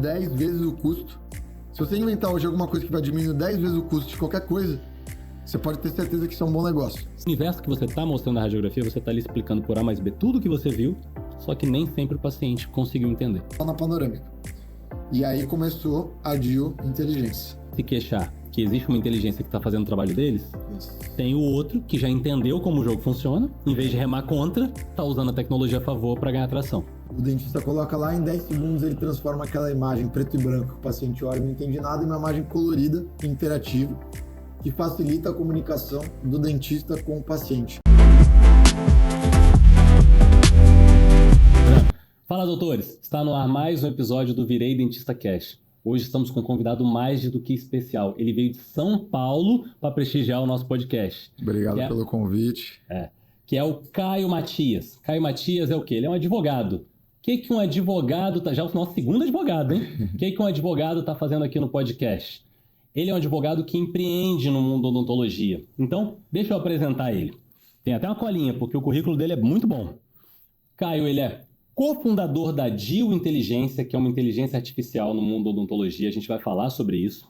10 vezes o custo. Se você inventar hoje alguma coisa que vai diminuir 10 vezes o custo de qualquer coisa, você pode ter certeza que isso é um bom negócio. Esse universo que você está mostrando na radiografia, você está ali explicando por A mais B tudo que você viu, só que nem sempre o paciente conseguiu entender. Tá na panorâmica. E aí começou a DIO Inteligência. Se queixar que existe uma inteligência que está fazendo o trabalho deles, Isso. tem o outro que já entendeu como o jogo funciona, em vez de remar contra, tá usando a tecnologia a favor para ganhar tração. O dentista coloca lá, em 10 segundos ele transforma aquela imagem preto e branco que o paciente olha e não entende nada em uma imagem colorida, interativa, que facilita a comunicação do dentista com o paciente. Fala, doutores! Está no ar mais um episódio do Virei Dentista Cash. Hoje estamos com um convidado mais do que especial. Ele veio de São Paulo para prestigiar o nosso podcast. Obrigado pelo convite. Que é o Caio Matias. Caio Matias é o quê? Ele é um advogado. O que um advogado... Já é o nosso segundo advogado, hein? O que um advogado está fazendo aqui no podcast? Ele é um advogado que empreende no mundo da odontologia. Então, deixa eu apresentar ele. Tem até uma colinha, porque o currículo dele é muito bom. Caio, ele é cofundador da DIO Inteligência, que é uma inteligência artificial no mundo da odontologia. A gente vai falar sobre isso.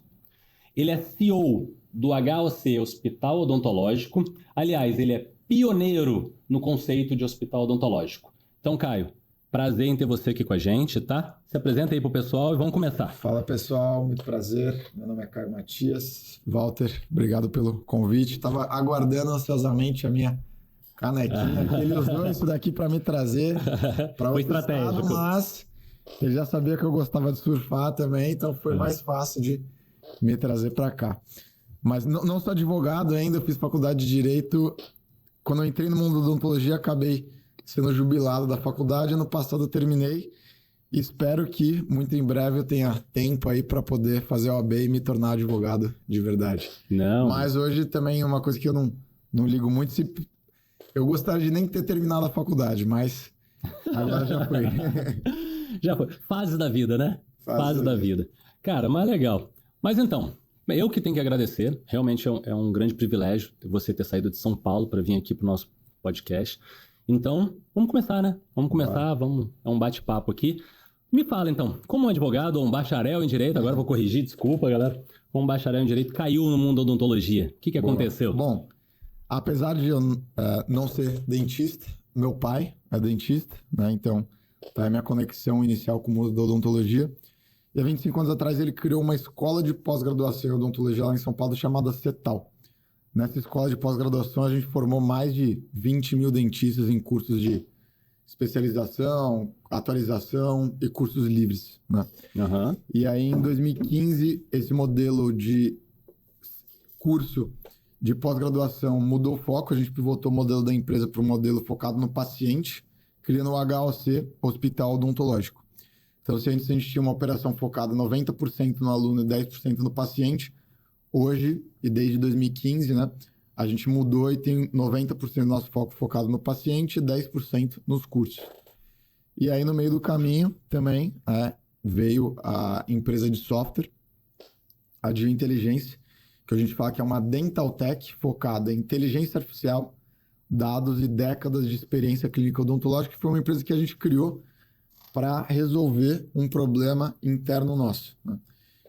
Ele é CEO do HOC, Hospital Odontológico. Aliás, ele é pioneiro no conceito de hospital odontológico. Então, Caio, prazer em ter você aqui com a gente, tá? Se apresenta aí pro pessoal e vamos começar. Fala, pessoal. Muito prazer. Meu nome é Caio Matias. Walter, obrigado pelo convite. Estava aguardando ansiosamente a minha canequinha, que ele usou isso daqui para me trazer para o estado, mas ele já sabia que eu gostava de surfar também, então foi mais fácil de me trazer para cá. Mas não sou advogado ainda, eu fiz faculdade de Direito. Quando eu entrei no mundo da odontologia, acabei sendo jubilado da faculdade. Ano passado eu terminei e espero que muito em breve eu tenha tempo aí para poder fazer a OAB e me tornar advogado de verdade. Não. Mas hoje também uma coisa que eu não ligo muito, eu gostaria de nem ter terminado a faculdade, mas agora já foi. Já foi. Fases da vida, né? Fase da vida. Cara, mas legal. Mas então, eu que tenho que agradecer. Realmente é um grande privilégio você ter saído de São Paulo para vir aqui pro nosso podcast. Então, vamos começar, né? Vamos começar, é um bate-papo aqui. Me fala então, como um advogado ou um bacharel em Direito, agora eu vou corrigir, desculpa, galera. Como um bacharel em Direito caiu no mundo da odontologia. O que aconteceu? Bom, apesar de eu não ser dentista, meu pai é dentista, né? Então, tá a minha conexão inicial com o mundo da odontologia. E há 25 anos atrás ele criou uma escola de pós-graduação em odontologia lá em São Paulo chamada CETAL. Nessa escola de pós-graduação a gente formou mais de 20 mil dentistas em cursos de especialização, atualização e cursos livres, né? Uhum. E aí em 2015 esse modelo de curso de pós-graduação mudou o foco, a gente pivotou o modelo da empresa para um modelo focado no paciente, criando o HOC, Hospital Odontológico. Então, se antes a gente tinha uma operação focada 90% no aluno e 10% no paciente, hoje, e desde 2015, né, a gente mudou e tem 90% do nosso foco focado no paciente e 10% nos cursos. E aí, no meio do caminho, também veio a empresa de software, a DIO Inteligência, que a gente fala que é uma dental tech focada em inteligência artificial, dados e décadas de experiência clínica odontológica, que foi uma empresa que a gente criou para resolver um problema interno nosso, né?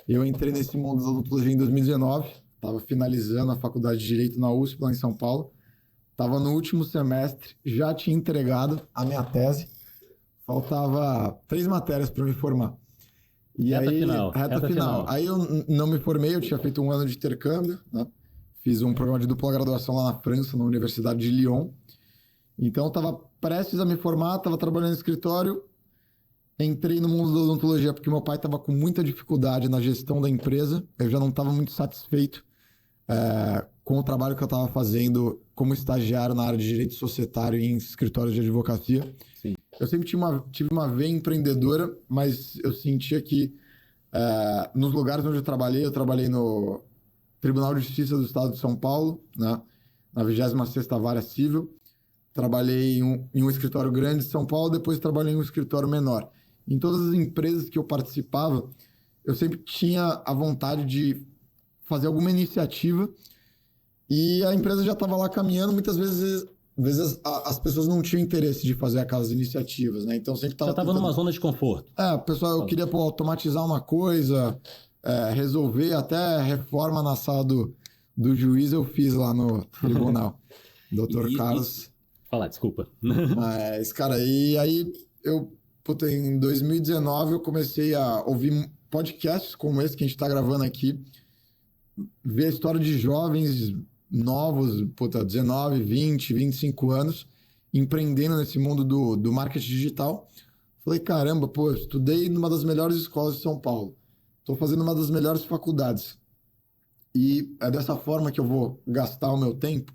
Eu entrei nesse mundo da odontologia em 2019, estava finalizando a faculdade de Direito na USP, lá em São Paulo, estava no último semestre, já tinha entregado a minha tese, faltava 3 matérias para me formar. E reta final. Aí eu não me formei, eu tinha feito 1 ano de intercâmbio, né? Fiz um programa de dupla graduação lá na França, na Universidade de Lyon. Então, estava prestes a me formar, estava trabalhando no escritório, entrei no mundo da odontologia porque meu pai estava com muita dificuldade na gestão da empresa, eu já não estava muito satisfeito com o trabalho que eu estava fazendo como estagiário na área de direito societário em escritórios de advocacia. Sim. Eu sempre tive uma veia empreendedora, mas eu sentia que nos lugares onde eu trabalhei no Tribunal de Justiça do Estado de São Paulo, né, na 26ª Vara Civil, trabalhei em um escritório grande de São Paulo, depois trabalhei em um escritório menor. Em todas as empresas que eu participava, eu sempre tinha a vontade de fazer alguma iniciativa e a empresa já estava lá caminhando, muitas vezes às vezes as pessoas não tinham interesse de fazer aquelas iniciativas, né? Então sempre Você estava numa zona de conforto. Pessoal, eu queria automatizar uma coisa, resolver até reforma na sala do juiz eu fiz lá no tribunal. Doutor Carlos. Fala, desculpa. Mas, cara, e aí em 2019 eu comecei a ouvir podcasts como esse que a gente tá gravando aqui, ver a história de jovens novos, 19, 20, 25 anos, empreendendo nesse mundo do marketing digital. Falei, caramba, eu estudei numa das melhores escolas de São Paulo. Estou fazendo uma das melhores faculdades. E é dessa forma que eu vou gastar o meu tempo.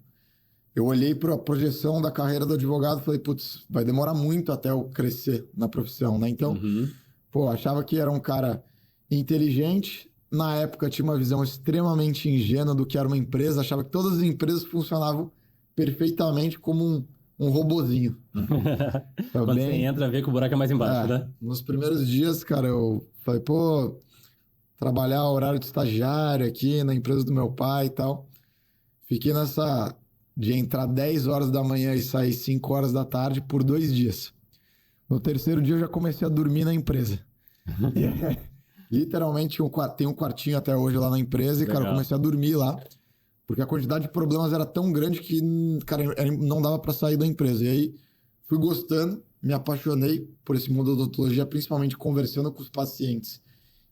Eu olhei para a projeção da carreira do advogado e falei, vai demorar muito até eu crescer na profissão, né? Então, achava que era um cara inteligente. Na época, tinha uma visão extremamente ingênua do que era uma empresa. Achava que todas as empresas funcionavam perfeitamente como um robozinho. Quando você entra, vê que o buraco é mais embaixo, né? Nos primeiros dias, cara, eu falei, trabalhar horário de estagiário aqui na empresa do meu pai e tal. Fiquei nessa de entrar 10 horas da manhã e sair 5 horas da tarde por 2 dias. No terceiro dia, eu já comecei a dormir na empresa. Literalmente, tem um quartinho até hoje lá na empresa. E, cara, eu comecei a dormir lá. Porque a quantidade de problemas era tão grande que, cara, não dava para sair da empresa. E aí, fui gostando, me apaixonei por esse mundo da odontologia, principalmente conversando com os pacientes.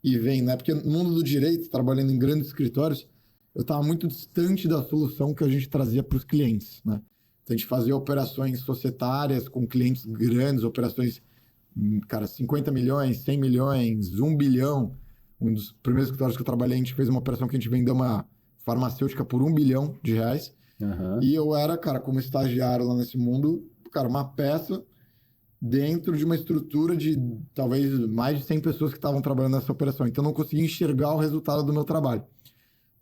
E vendo, né? Porque no mundo do direito, trabalhando em grandes escritórios, eu estava muito distante da solução que a gente trazia para os clientes, né? Então, a gente fazia operações societárias com clientes grandes, operações, cara, 50 milhões, 100 milhões, 1 bilhão. Um dos primeiros escritórios que eu trabalhei, a gente fez uma operação que a gente vendeu uma farmacêutica por R$1 bilhão. E eu era, cara, como estagiário lá nesse mundo, cara, uma peça dentro de uma estrutura de talvez mais de 100 pessoas que estavam trabalhando nessa operação. Então, eu não conseguia enxergar o resultado do meu trabalho.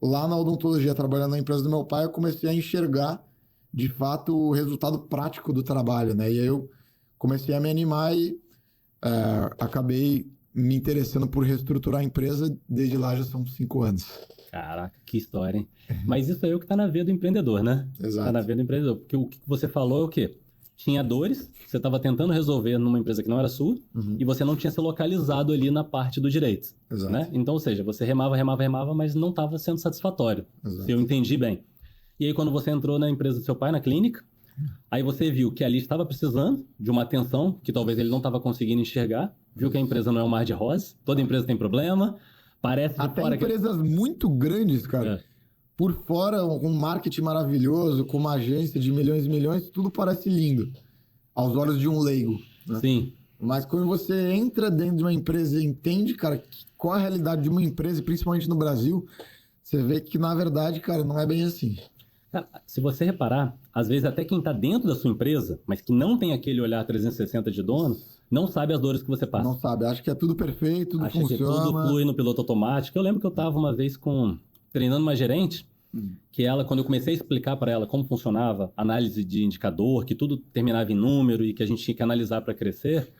Lá na odontologia, trabalhando na empresa do meu pai, eu comecei a enxergar, de fato, o resultado prático do trabalho, né? E aí eu comecei a me animar e acabei me interessando por reestruturar a empresa. Desde lá já são 5 anos. Caraca, que história, hein? Mas isso aí é o que tá na veia do empreendedor, né? Exato. Tá na veia do empreendedor. Porque o que você falou é o quê? Tinha dores, você estava tentando resolver numa empresa que não era sua, e você não tinha se localizado ali na parte do direito. Exato. Né? Então, ou seja, você remava, mas não estava sendo satisfatório. Exato. Se eu entendi bem. E aí, quando você entrou na empresa do seu pai, na clínica, aí você viu que ali estava precisando de uma atenção que talvez ele não estava conseguindo enxergar, viu que a empresa não é um mar de rosas, toda empresa tem problema, parece... Até empresas muito grandes, cara, por fora, um marketing maravilhoso, com uma agência de milhões e milhões, tudo parece lindo, aos olhos de um leigo, né? Sim. Mas quando você entra dentro de uma empresa e entende, cara, qual é a realidade de uma empresa, principalmente no Brasil, você vê que, na verdade, cara, não é bem assim. Cara, se você reparar, às vezes até quem está dentro da sua empresa, mas que não tem aquele olhar 360 de dono, não sabe as dores que você passa. Não sabe, acha que é tudo perfeito, tudo acha funciona. Acha que tudo flui no piloto automático. Eu lembro que eu estava uma vez treinando uma gerente, que ela, quando eu comecei a explicar para ela como funcionava análise de indicador, que tudo terminava em número e que a gente tinha que analisar para crescer,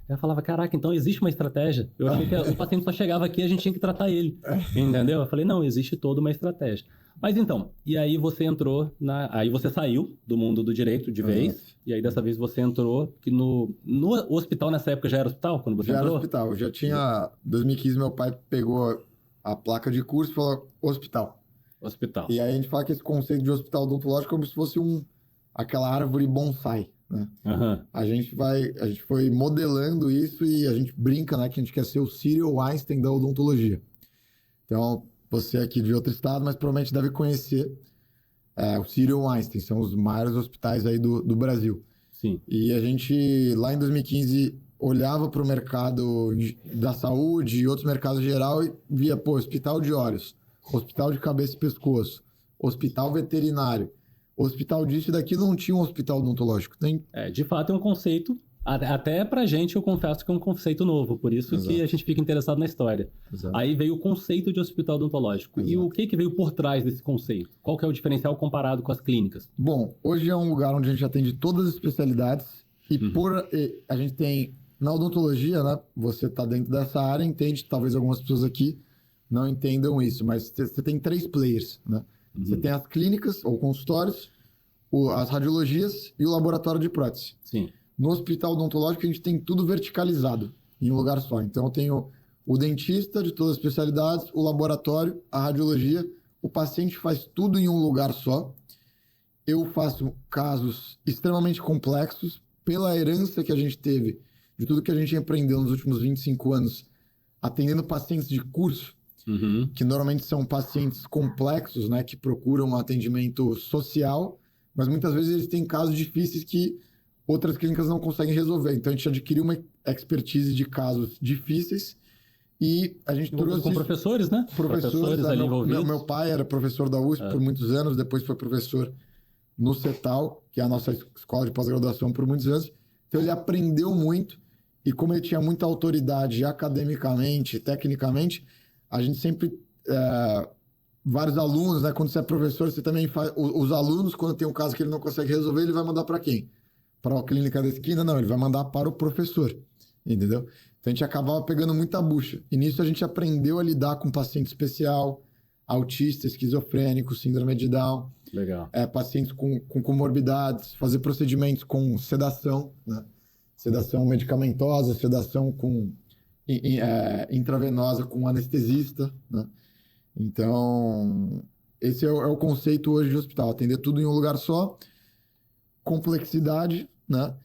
ela falava, caraca, então existe uma estratégia. Eu achei que o paciente só chegava aqui e a gente tinha que tratar ele. Entendeu? Eu falei, não, existe toda uma estratégia. Mas então, e aí você entrou aí você saiu do mundo do direito de vez, e aí dessa vez você entrou que no hospital, nessa época já era hospital, quando você entrou? Já era hospital, já tinha, em 2015 meu pai pegou a placa de curso e falou, hospital. E aí a gente fala que esse conceito de hospital odontológico é como se fosse aquela árvore bonsai, né? A gente foi modelando isso e a gente brinca, né, que a gente quer ser o Cyril Weinstein da odontologia. Então, você aqui de outro estado, mas provavelmente deve conhecer o Cyril Weinstein, são os maiores hospitais aí do Brasil. Sim. E a gente, lá em 2015, olhava para o mercado da saúde e outros mercados geral e via, hospital de olhos, hospital de cabeça e pescoço, hospital veterinário, hospital disso e daquilo, não tinha um hospital odontológico. De fato é um conceito, até pra gente eu confesso que é um conceito novo, por isso Exato. Que a gente fica interessado na história. Exato. Aí veio o conceito de hospital odontológico. Exato. E o que veio por trás desse conceito? Qual que é o diferencial comparado com as clínicas? Bom, hoje é um lugar onde a gente atende todas as especialidades e a gente tem, na odontologia, né, você tá dentro dessa área, entende, talvez algumas pessoas aqui não entendam isso, mas você tem 3 players, né? Você tem as clínicas ou consultórios, as radiologias e o laboratório de prótese. Sim. No hospital odontológico, a gente tem tudo verticalizado em um lugar só. Então, eu tenho o dentista de todas as especialidades, o laboratório, a radiologia. O paciente faz tudo em um lugar só. Eu faço casos extremamente complexos pela herança que a gente teve de tudo que a gente aprendeu nos últimos 25 anos, atendendo pacientes de curso, que normalmente são pacientes complexos, né, que procuram um atendimento social, mas muitas vezes eles têm casos difíceis que outras clínicas não conseguem resolver. Então, a gente adquiriu uma expertise de casos difíceis e a gente trouxe... Com professores, né? Professores ali envolvidos. Meu pai era professor da USP por muitos anos, depois foi professor no CETAL, que é a nossa escola de pós-graduação, por muitos anos. Então, ele aprendeu muito e como ele tinha muita autoridade academicamente, tecnicamente, a gente sempre... vários alunos, né? Quando você é professor, você também faz... Os alunos, quando tem um caso que ele não consegue resolver, ele vai mandar para quem? Para a clínica da esquina? Não, ele vai mandar para o professor, entendeu? Então, a gente acabava pegando muita bucha. E nisso, a gente aprendeu a lidar com paciente especial, autista, esquizofrênico, síndrome de Down. Legal. Pacientes com comorbidades, fazer procedimentos com sedação, né? Sedação medicamentosa, sedação com intravenosa com anestesista, né? Então, esse é o conceito hoje de hospital, atender tudo em um lugar só, complexidade, né?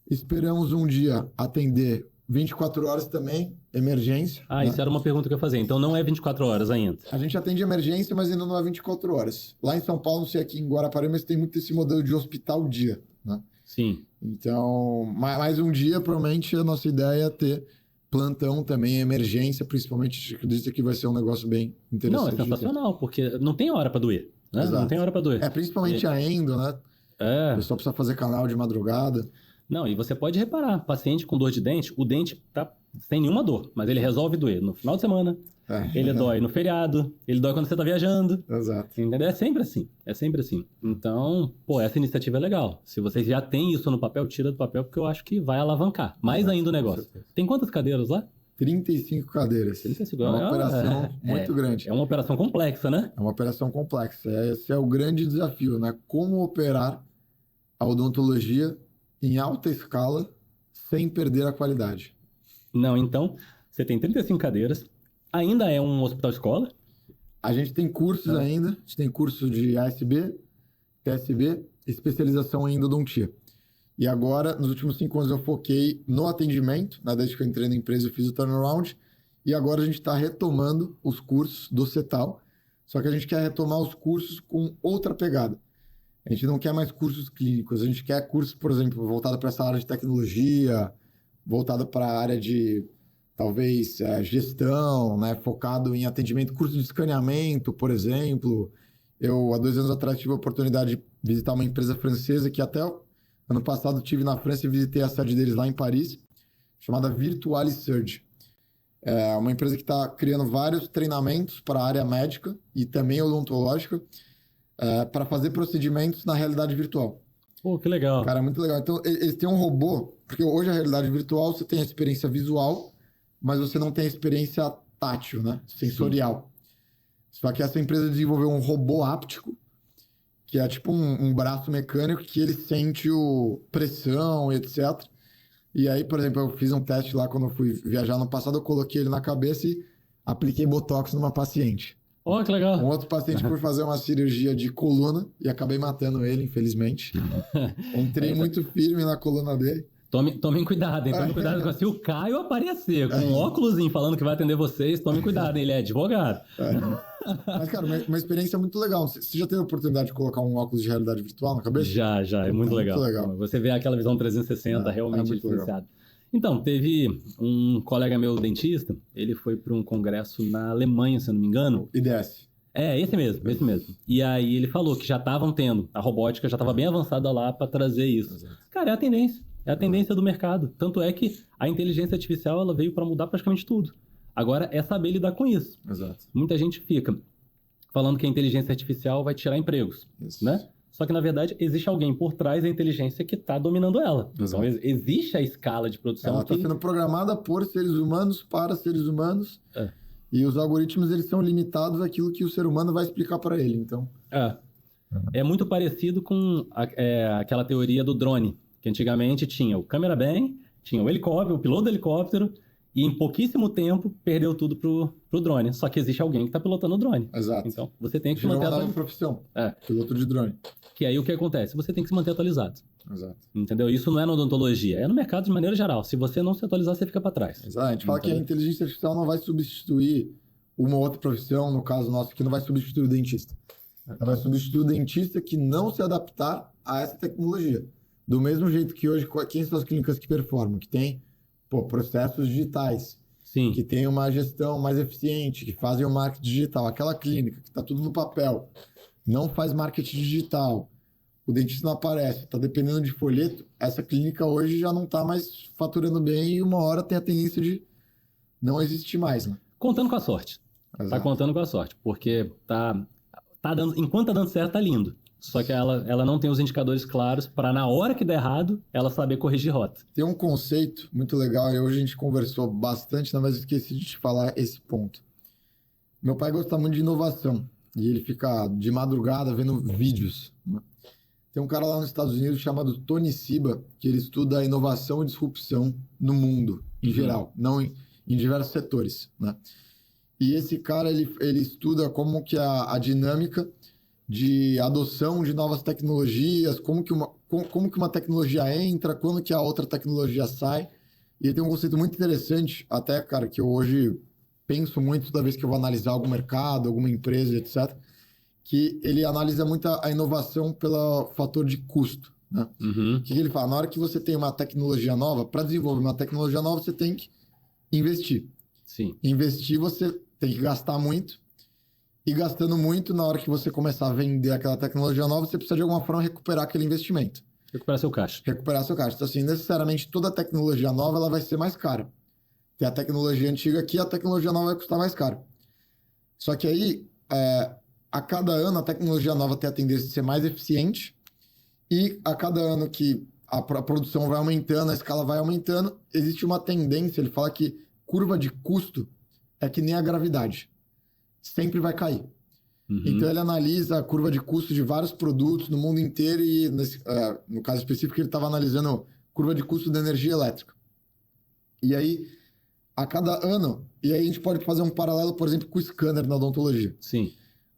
Esperamos um dia atender 24 horas também, emergência. Ah, né? Isso era uma pergunta que eu ia fazer. Então não é 24 horas ainda. A gente atende emergência, mas ainda não é 24 horas. Lá em São Paulo, não sei aqui em Guarapari, mas tem muito esse modelo de hospital dia, né? Sim. Então, mais um dia, provavelmente, a nossa ideia é ter plantão também, emergência, principalmente. Acredito que vai ser um negócio bem interessante. Não, é sensacional, porque não tem hora para doer, né? Exato. Não tem hora para doer. Principalmente a endo, né? O pessoal precisa fazer canal de madrugada. Não, e você pode reparar, paciente com dor de dente, o dente tá sem nenhuma dor, mas ele resolve doer no final de semana, ele dói no feriado, ele dói quando você tá viajando. Exato. Entendeu? É sempre assim, é sempre assim. Então, essa iniciativa é legal. Se vocês já têm isso no papel, tira do papel, porque eu acho que vai alavancar mais ainda o negócio. Tem quantas cadeiras lá? 35 cadeiras. 35. É uma operação muito grande. É uma operação complexa, né? É uma operação complexa. Esse é o grande desafio, né? Como operar a odontologia em alta escala sem perder a qualidade. Não, então, você tem 35 cadeiras, ainda é um hospital-escola? A gente tem cursos ainda, a gente tem curso de ASB, TSB, especialização em endodontia. E agora, nos últimos 5 anos, eu foquei no atendimento, né? Desde que eu entrei na empresa, eu fiz o turnaround, e agora a gente está retomando os cursos do CETAL, só que a gente quer retomar os cursos com outra pegada. A gente não quer mais cursos clínicos, a gente quer cursos, por exemplo, voltado para essa área de tecnologia, voltado para a área de, talvez, gestão, né? Focado em atendimento, curso de escaneamento, por exemplo. Eu, há 2 anos atrás, tive a oportunidade de visitar uma empresa francesa que até ano passado estive na França e visitei a sede deles lá em Paris, chamada Virtual Surge. É uma empresa que está criando vários treinamentos para a área médica e também odontológica, para fazer procedimentos na realidade virtual. Pô, que legal. Cara, muito legal. Então, eles têm um robô, porque hoje a realidade virtual você tem a experiência visual, mas você não tem a experiência tátil, né? Sensorial. Sim. Só que essa empresa desenvolveu um robô áptico, que é tipo um braço mecânico que ele sente pressão e etc. E aí, por exemplo, eu fiz um teste lá quando eu fui viajar no passado, eu coloquei ele na cabeça e apliquei Botox numa paciente. Oh, que legal. Um outro paciente foi fazer uma cirurgia de coluna e acabei matando ele, infelizmente. Entrei muito firme na coluna dele. Tomem cuidado, hein? Tomem cuidado. Se o Caio aparecer com um óculosinho falando que vai atender vocês, tomem cuidado, hein? Ele é advogado. Mas, cara, uma experiência muito legal. Você já teve a oportunidade de colocar um óculos de realidade virtual na cabeça? Já. É muito legal. Você vê aquela visão 360 realmente diferenciada. Então, teve um colega meu dentista, ele foi para um congresso na Alemanha, se eu não me engano. IDS. Esse mesmo. E aí ele falou que já estavam tendo, a robótica já estava bem avançada lá para trazer isso. Exato. Cara, é a tendência. É a tendência do mercado. Tanto é que a inteligência artificial ela veio para mudar praticamente tudo. Agora é saber lidar com isso. Exato. Muita gente fica falando que a inteligência artificial vai tirar empregos, né? Só que, na verdade, existe alguém por trás da inteligência que está dominando ela. Exato. Então, existe a escala de produção. Ela está sendo programada por seres humanos, para seres humanos. E os algoritmos, eles são limitados àquilo que o ser humano vai explicar para ele, então... É muito parecido com aquela teoria do drone, que antigamente tinha o cameraman, tinha o helicóptero, o piloto do helicóptero, e em pouquíssimo tempo perdeu tudo pro drone. Só que existe alguém que está pilotando o drone. Exato. Então, você tem que se Virou manter uma nova atualizado. profissão. Piloto de drone. Que aí o que acontece? Você tem que se manter atualizado. Exato. Entendeu? Isso não é na odontologia, é no mercado de maneira geral. Se você não se atualizar, você fica para trás. Exato. A gente fala que a inteligência artificial não vai substituir uma outra profissão, no caso nosso, que não vai substituir o dentista. Ela vai substituir o dentista que não se adaptar a essa tecnologia. Do mesmo jeito que hoje, quem são as clínicas que performam? Que tem processos digitais, Sim. que tem uma gestão mais eficiente, que fazem o marketing digital. Aquela clínica que está tudo no papel, não faz marketing digital, o dentista não aparece, está dependendo de folheto, essa clínica hoje já não está mais faturando bem e uma hora tem a tendência de não existir mais, né? Contando com a sorte. Exato. Tá contando com a sorte, porque tá dando, enquanto tá dando certo, tá lindo. Só que ela não tem os indicadores claros para na hora que der errado, ela saber corrigir rota. Tem um conceito muito legal, e hoje a gente conversou bastante, mas eu esqueci de te falar esse ponto. Meu pai gosta muito de inovação, e ele fica de madrugada vendo vídeos, né? Tem um cara lá nos Estados Unidos chamado Tony Seba, que ele estuda a inovação e disrupção no mundo, em geral, não em diversos setores, né? E esse cara, ele estuda como que a dinâmica de adoção de novas tecnologias, como que uma tecnologia entra, quando que a outra tecnologia sai. E ele tem um conceito muito interessante, até, cara, que eu hoje penso muito toda vez que eu vou analisar algum mercado, alguma empresa, etc., que ele analisa muito a inovação pelo fator de custo, né? O que ele fala? Na hora que você tem uma tecnologia nova, para desenvolver uma tecnologia nova, você tem que investir. Sim. Investir, você tem que gastar muito. E gastando muito, na hora que você começar a vender aquela tecnologia nova, você precisa de alguma forma recuperar aquele investimento. Recuperar seu caixa. Recuperar seu caixa. Então, assim, necessariamente toda tecnologia nova ela vai ser mais cara. Tem a tecnologia antiga aqui, a tecnologia nova vai custar mais caro. Só que aí, a cada ano, a tecnologia nova tem a tendência de ser mais eficiente. E a cada ano que a produção vai aumentando, a escala vai aumentando, existe uma tendência, ele fala que curva de custo é que nem a gravidade. Sempre vai cair. Então ele analisa a curva de custo de vários produtos no mundo inteiro e, no caso específico, ele estava analisando curva de custo da energia elétrica. E aí, a cada ano, e aí a gente pode fazer um paralelo, por exemplo, com o scanner na odontologia. Sim.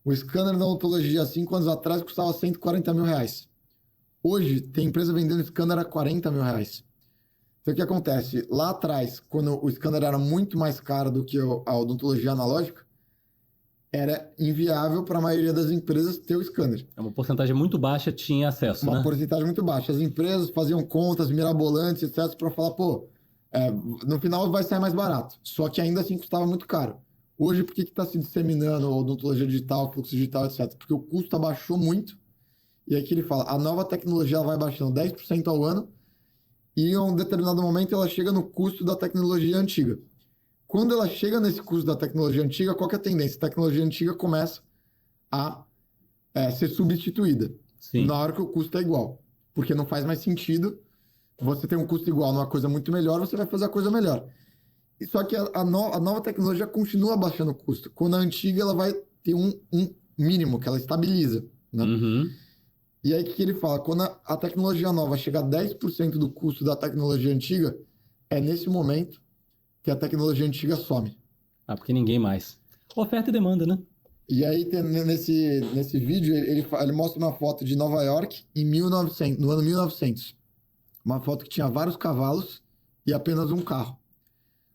O scanner na odontologia, há 5 anos atrás, custava 140 mil reais. Hoje, tem empresa vendendo scanner a 40 mil reais. Então, o que acontece? Lá atrás, quando o scanner era muito mais caro do que a odontologia analógica, era inviável para a maioria das empresas ter o scanner. Uma porcentagem muito baixa tinha acesso, Uma né? porcentagem muito baixa. As empresas faziam contas mirabolantes, etc., para falar, no final vai sair mais barato. Só que ainda assim custava muito caro. Hoje, por que está se disseminando a odontologia digital, fluxo digital, etc.? Porque o custo abaixou muito. E aí que ele fala, a nova tecnologia vai baixando 10% ao ano e em um determinado momento ela chega no custo da tecnologia antiga. Quando ela chega nesse custo da tecnologia antiga, qual que é a tendência? A tecnologia antiga começa a ser substituída. Sim. Na hora que o custo é igual. Porque não faz mais sentido você ter um custo igual numa coisa muito melhor, você vai fazer a coisa melhor. Só que a nova tecnologia continua baixando o custo. Quando a antiga, ela vai ter um mínimo, que ela estabiliza, né? E aí, o que ele fala? Quando a tecnologia nova chega a 10% do custo da tecnologia antiga, é nesse momento que a tecnologia antiga some. Porque ninguém mais. Oferta e demanda, né? E aí, nesse vídeo, ele mostra uma foto de Nova York no ano 1900. Uma foto que tinha vários cavalos e apenas um carro.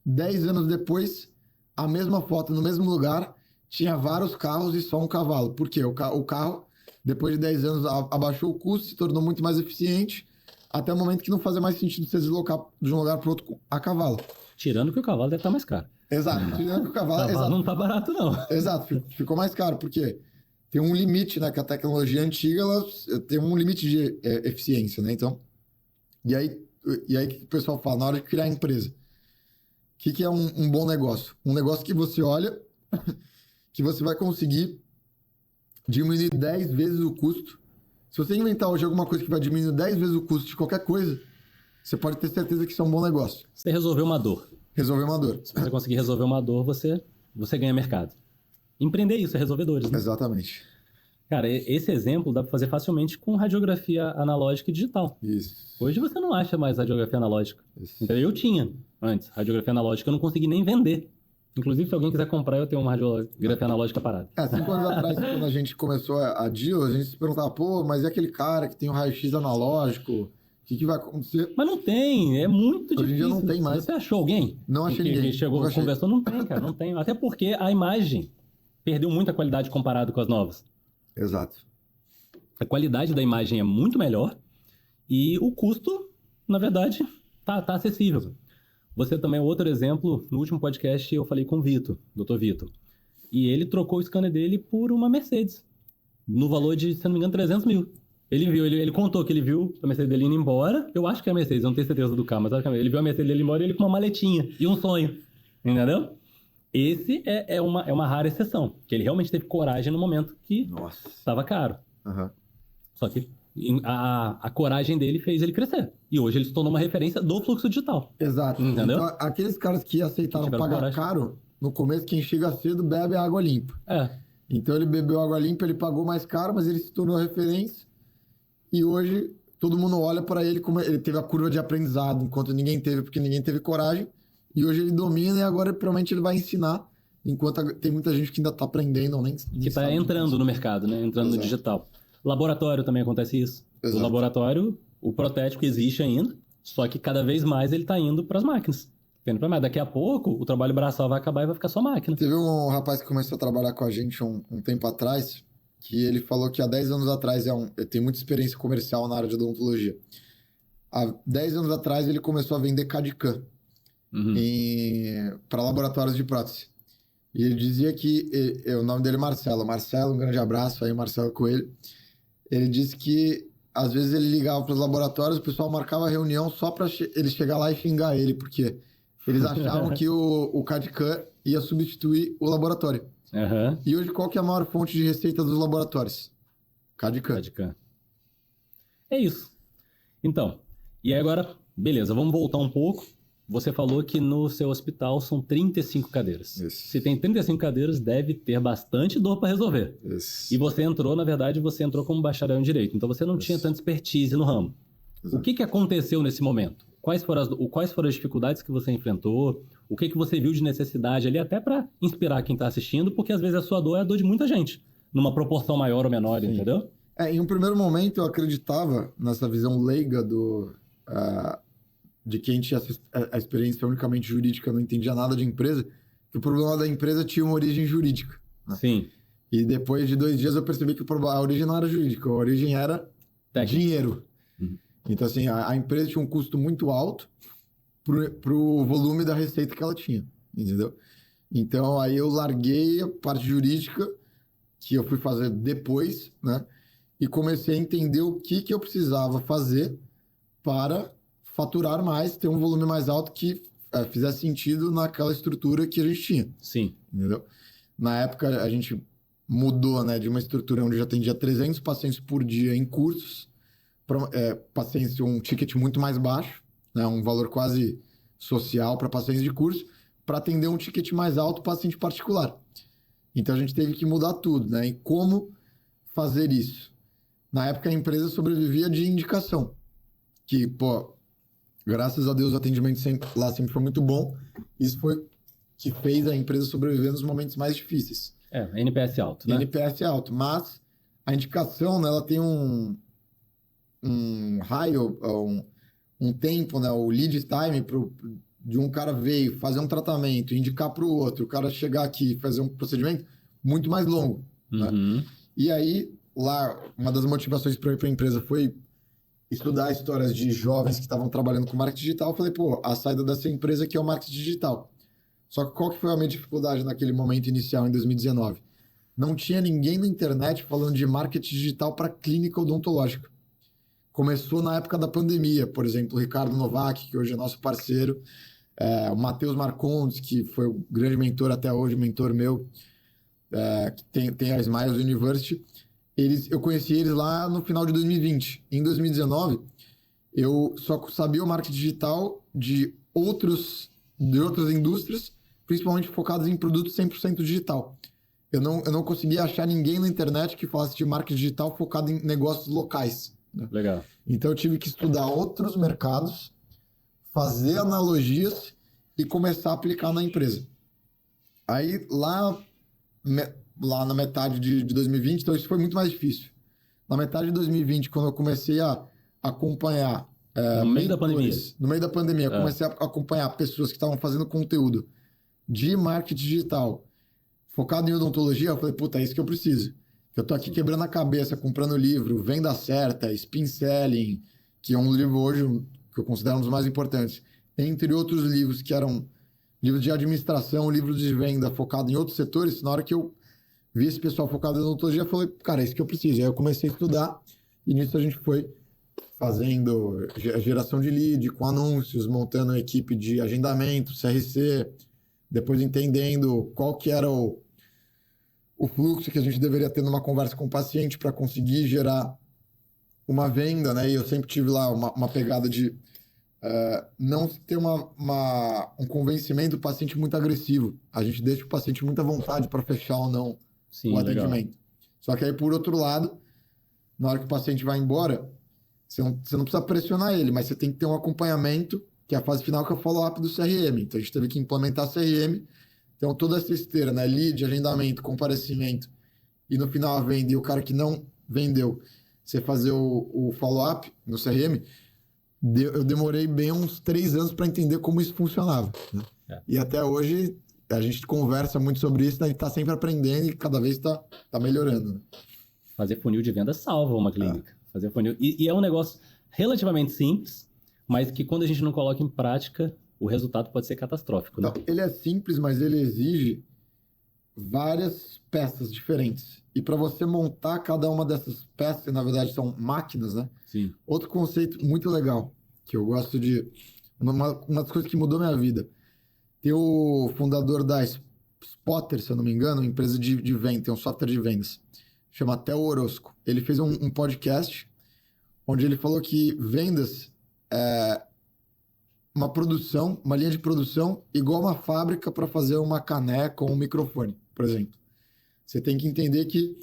10 anos depois, a mesma foto no mesmo lugar, tinha vários carros e só um cavalo. Por quê? O carro, depois de 10 anos, abaixou o custo, se tornou muito mais eficiente, até o momento que não fazia mais sentido você deslocar de um lugar para outro a cavalo. Tirando que o cavalo deve estar mais caro. Exato. Tirando que o cavalo não está barato, não. Exato. Ficou mais caro, porque tem um limite, né? Que a tecnologia antiga ela tem um limite de eficiência, né? Então, e aí que o pessoal fala? Na hora de criar a empresa, o que é um bom negócio? Um negócio que você olha, que você vai conseguir diminuir 10 vezes o custo. Se você inventar hoje alguma coisa que vai diminuir 10 vezes o custo de qualquer coisa, você pode ter certeza que isso é um bom negócio. Você resolveu uma dor. Resolver uma dor. Se você conseguir resolver uma dor, você ganha mercado. Empreender isso, é resolver dores, né? Exatamente. Cara, esse exemplo dá para fazer facilmente com radiografia analógica e digital. Isso. Hoje você não acha mais radiografia analógica. Isso. Então, eu tinha antes radiografia analógica, eu não consegui nem vender. Inclusive, se alguém quiser comprar, eu tenho uma radiografia analógica parada. 5 anos atrás, quando a gente começou a Dio, a gente se perguntava, pô, mas e aquele cara que tem um raio-x analógico? O que vai acontecer? Mas não tem, é muito difícil. Hoje em dia não tem mais. Você achou alguém? Não achei ninguém. Que chegou, Nunca achei. conversou? Não tem, cara, não tem. Até porque a imagem perdeu muita qualidade comparado com as novas. Exato. A qualidade da imagem é muito melhor e o custo, na verdade, tá acessível. Você também, outro exemplo, no último podcast eu falei com o Vitor, Dr. Vitor, e ele trocou o scanner dele por uma Mercedes, no valor de, se não me engano, 300 mil. Ele viu, ele contou que ele viu a Mercedes dele indo embora, eu acho que é a Mercedes, eu não tenho certeza do carro, mas ele viu a Mercedes dele embora e ele com uma maletinha e um sonho, entendeu? Esse é uma rara exceção, que ele realmente teve coragem no momento que estava caro. Uhum. Só que a coragem dele fez ele crescer. E hoje ele se tornou uma referência do fluxo digital. Exato. Entendeu? Então, aqueles caras que aceitaram pagar coragem. caro, no começo, quem chega cedo bebe água limpa. É. Então ele bebeu água limpa, ele pagou mais caro, mas ele se tornou referência. E hoje todo mundo olha para ele como ele teve a curva de aprendizado, enquanto ninguém teve, porque ninguém teve coragem. E hoje ele domina e agora provavelmente ele vai ensinar, enquanto tem muita gente que ainda está aprendendo, nem Que está entrando no mercado, né? Entrando no digital. Laboratório também acontece isso. Exato. O laboratório, o protético existe ainda, só que cada vez mais ele está indo para as máquinas. Daqui a pouco o trabalho braçal vai acabar e vai ficar só máquina. Teve um rapaz que começou a trabalhar com a gente um tempo atrás, que ele falou que há 10 anos atrás ele tem muita experiência comercial na área de odontologia. Há 10 anos atrás ele começou a vender CAD/CAM para laboratórios de prótese. E ele dizia que, o nome dele é Marcelo. Marcelo, um grande abraço aí, Marcelo Coelho. Ele disse que às vezes ele ligava para os laboratórios, o pessoal marcava reunião só para ele chegar lá e xingar ele, porque eles achavam que o CAD/CAM ia substituir o laboratório. Uhum. E hoje qual que é a maior fonte de receita dos laboratórios? CAD/CAM. CAD/CAM. É isso. Então, e aí agora, beleza, vamos voltar um pouco. Você falou que no seu hospital são 35 cadeiras. Isso. Se tem 35 cadeiras, deve ter bastante dor para resolver. Isso. E você entrou, na verdade, como bacharel em Direito. Então você não tinha tanta expertise no ramo. Exato. O que aconteceu nesse momento? Quais foram as dificuldades que você enfrentou? O que você viu de necessidade ali, até para inspirar quem está assistindo, porque às vezes a sua dor é a dor de muita gente, numa proporção maior ou menor, sim, entendeu? Em um primeiro momento eu acreditava nessa visão leiga de quem tinha a experiência unicamente jurídica, não entendia nada de empresa, que o problema da empresa tinha uma origem jurídica. Né? Sim. E depois de 2 dias eu percebi que a origem não era jurídica, a origem era dinheiro. Então, assim, a empresa tinha um custo muito alto pro volume da receita que ela tinha, entendeu? Então, aí eu larguei a parte jurídica, que eu fui fazer depois, né? E comecei a entender o que eu precisava fazer para faturar mais, ter um volume mais alto que fizesse sentido naquela estrutura que a gente tinha. Sim. Entendeu? Na época, a gente mudou, né, de uma estrutura onde já atendia 300 pacientes por dia em cursos, para pacientes um ticket muito mais baixo, né, um valor quase social para pacientes de curso, para atender um ticket mais alto paciente particular. Então, a gente teve que mudar tudo, né? E como fazer isso? Na época, a empresa sobrevivia de indicação, que, graças a Deus, o atendimento lá sempre foi muito bom. Isso foi que fez a empresa sobreviver nos momentos mais difíceis. NPS alto, né? NPS alto, mas a indicação, né, ela tem um raio, um tempo, né, o lead time de um cara veio fazer um tratamento, indicar para o outro, o cara chegar aqui e fazer um procedimento muito mais longo. Uhum. Né? E aí, lá, uma das motivações para ir para a empresa foi estudar histórias de jovens que estavam trabalhando com marketing digital. Eu falei, a saída dessa empresa aqui é o marketing digital. Só que qual que foi a minha dificuldade naquele momento inicial, em 2019? Não tinha ninguém na internet falando de marketing digital para clínica odontológica. Começou na época da pandemia, por exemplo, o Ricardo Novak, que hoje é nosso parceiro, o Matheus Marcondes, que foi o grande mentor até hoje, mentor meu, que tem a Smiles University. Eu conheci eles lá no final de 2020. Em 2019, eu só sabia o marketing digital de outras indústrias, principalmente focadas em produtos 100% digital. eu não conseguia achar ninguém na internet que falasse de marketing digital focado em negócios locais, né? Legal. Então eu tive que estudar outros mercados, fazer analogias e começar a aplicar na empresa. Aí lá na metade de 2020, então isso foi muito mais difícil. Na metade de 2020, quando eu comecei a acompanhar No meio da pandemia. no meio da pandemia, eu comecei a acompanhar pessoas que estavam fazendo conteúdo de marketing digital focado em odontologia, eu falei, puta, é isso que eu preciso. Eu tô aqui quebrando a cabeça, comprando livro, Venda Certa, Spin Selling, que é um livro hoje que eu considero um dos mais importantes, entre outros livros que eram livros de administração, livros de venda focado em outros setores. Na hora que eu vi esse pessoal focado em odontologia, eu falei, cara, é isso que eu preciso. Aí eu comecei a estudar e nisso a gente foi fazendo geração de lead com anúncios, montando a equipe de agendamento, CRC, depois entendendo qual que era o fluxo que a gente deveria ter numa conversa com o paciente para conseguir gerar uma venda, né? E eu sempre tive lá uma pegada de não ter um convencimento do paciente muito agressivo. A gente deixa o paciente muita vontade para fechar ou não o atendimento. Legal. Só que aí, por outro lado, na hora que o paciente vai embora, você não precisa pressionar ele, mas você tem que ter um acompanhamento, que é a fase final, que é o follow-up do CRM. Então, a gente teve que implementar CRM. Então, toda essa esteira, né? Lead, agendamento, comparecimento, e no final a venda, e o cara que não vendeu, você fazer o follow-up no CRM, eu demorei bem uns 3 anos para entender como isso funcionava, né? E até hoje, a gente conversa muito sobre isso, né? A gente está sempre aprendendo e cada vez está melhorando, né? Fazer funil de venda salva uma clínica. Fazer funil. E é um negócio relativamente simples, mas que quando a gente não coloca em prática, o resultado pode ser catastrófico, né? Então, ele é simples, mas ele exige várias peças diferentes. E para você montar cada uma dessas peças, que na verdade são máquinas, né? Sim. Outro conceito muito legal, que eu gosto de... Uma das coisas que mudou minha vida. Tem o fundador da Spotter, se eu não me engano, uma empresa de venda, tem um software de vendas. Chama Theo Orozco. Ele fez um podcast onde ele falou que vendas é uma produção, uma linha de produção igual uma fábrica para fazer uma caneca ou um microfone, por exemplo. Você tem que entender que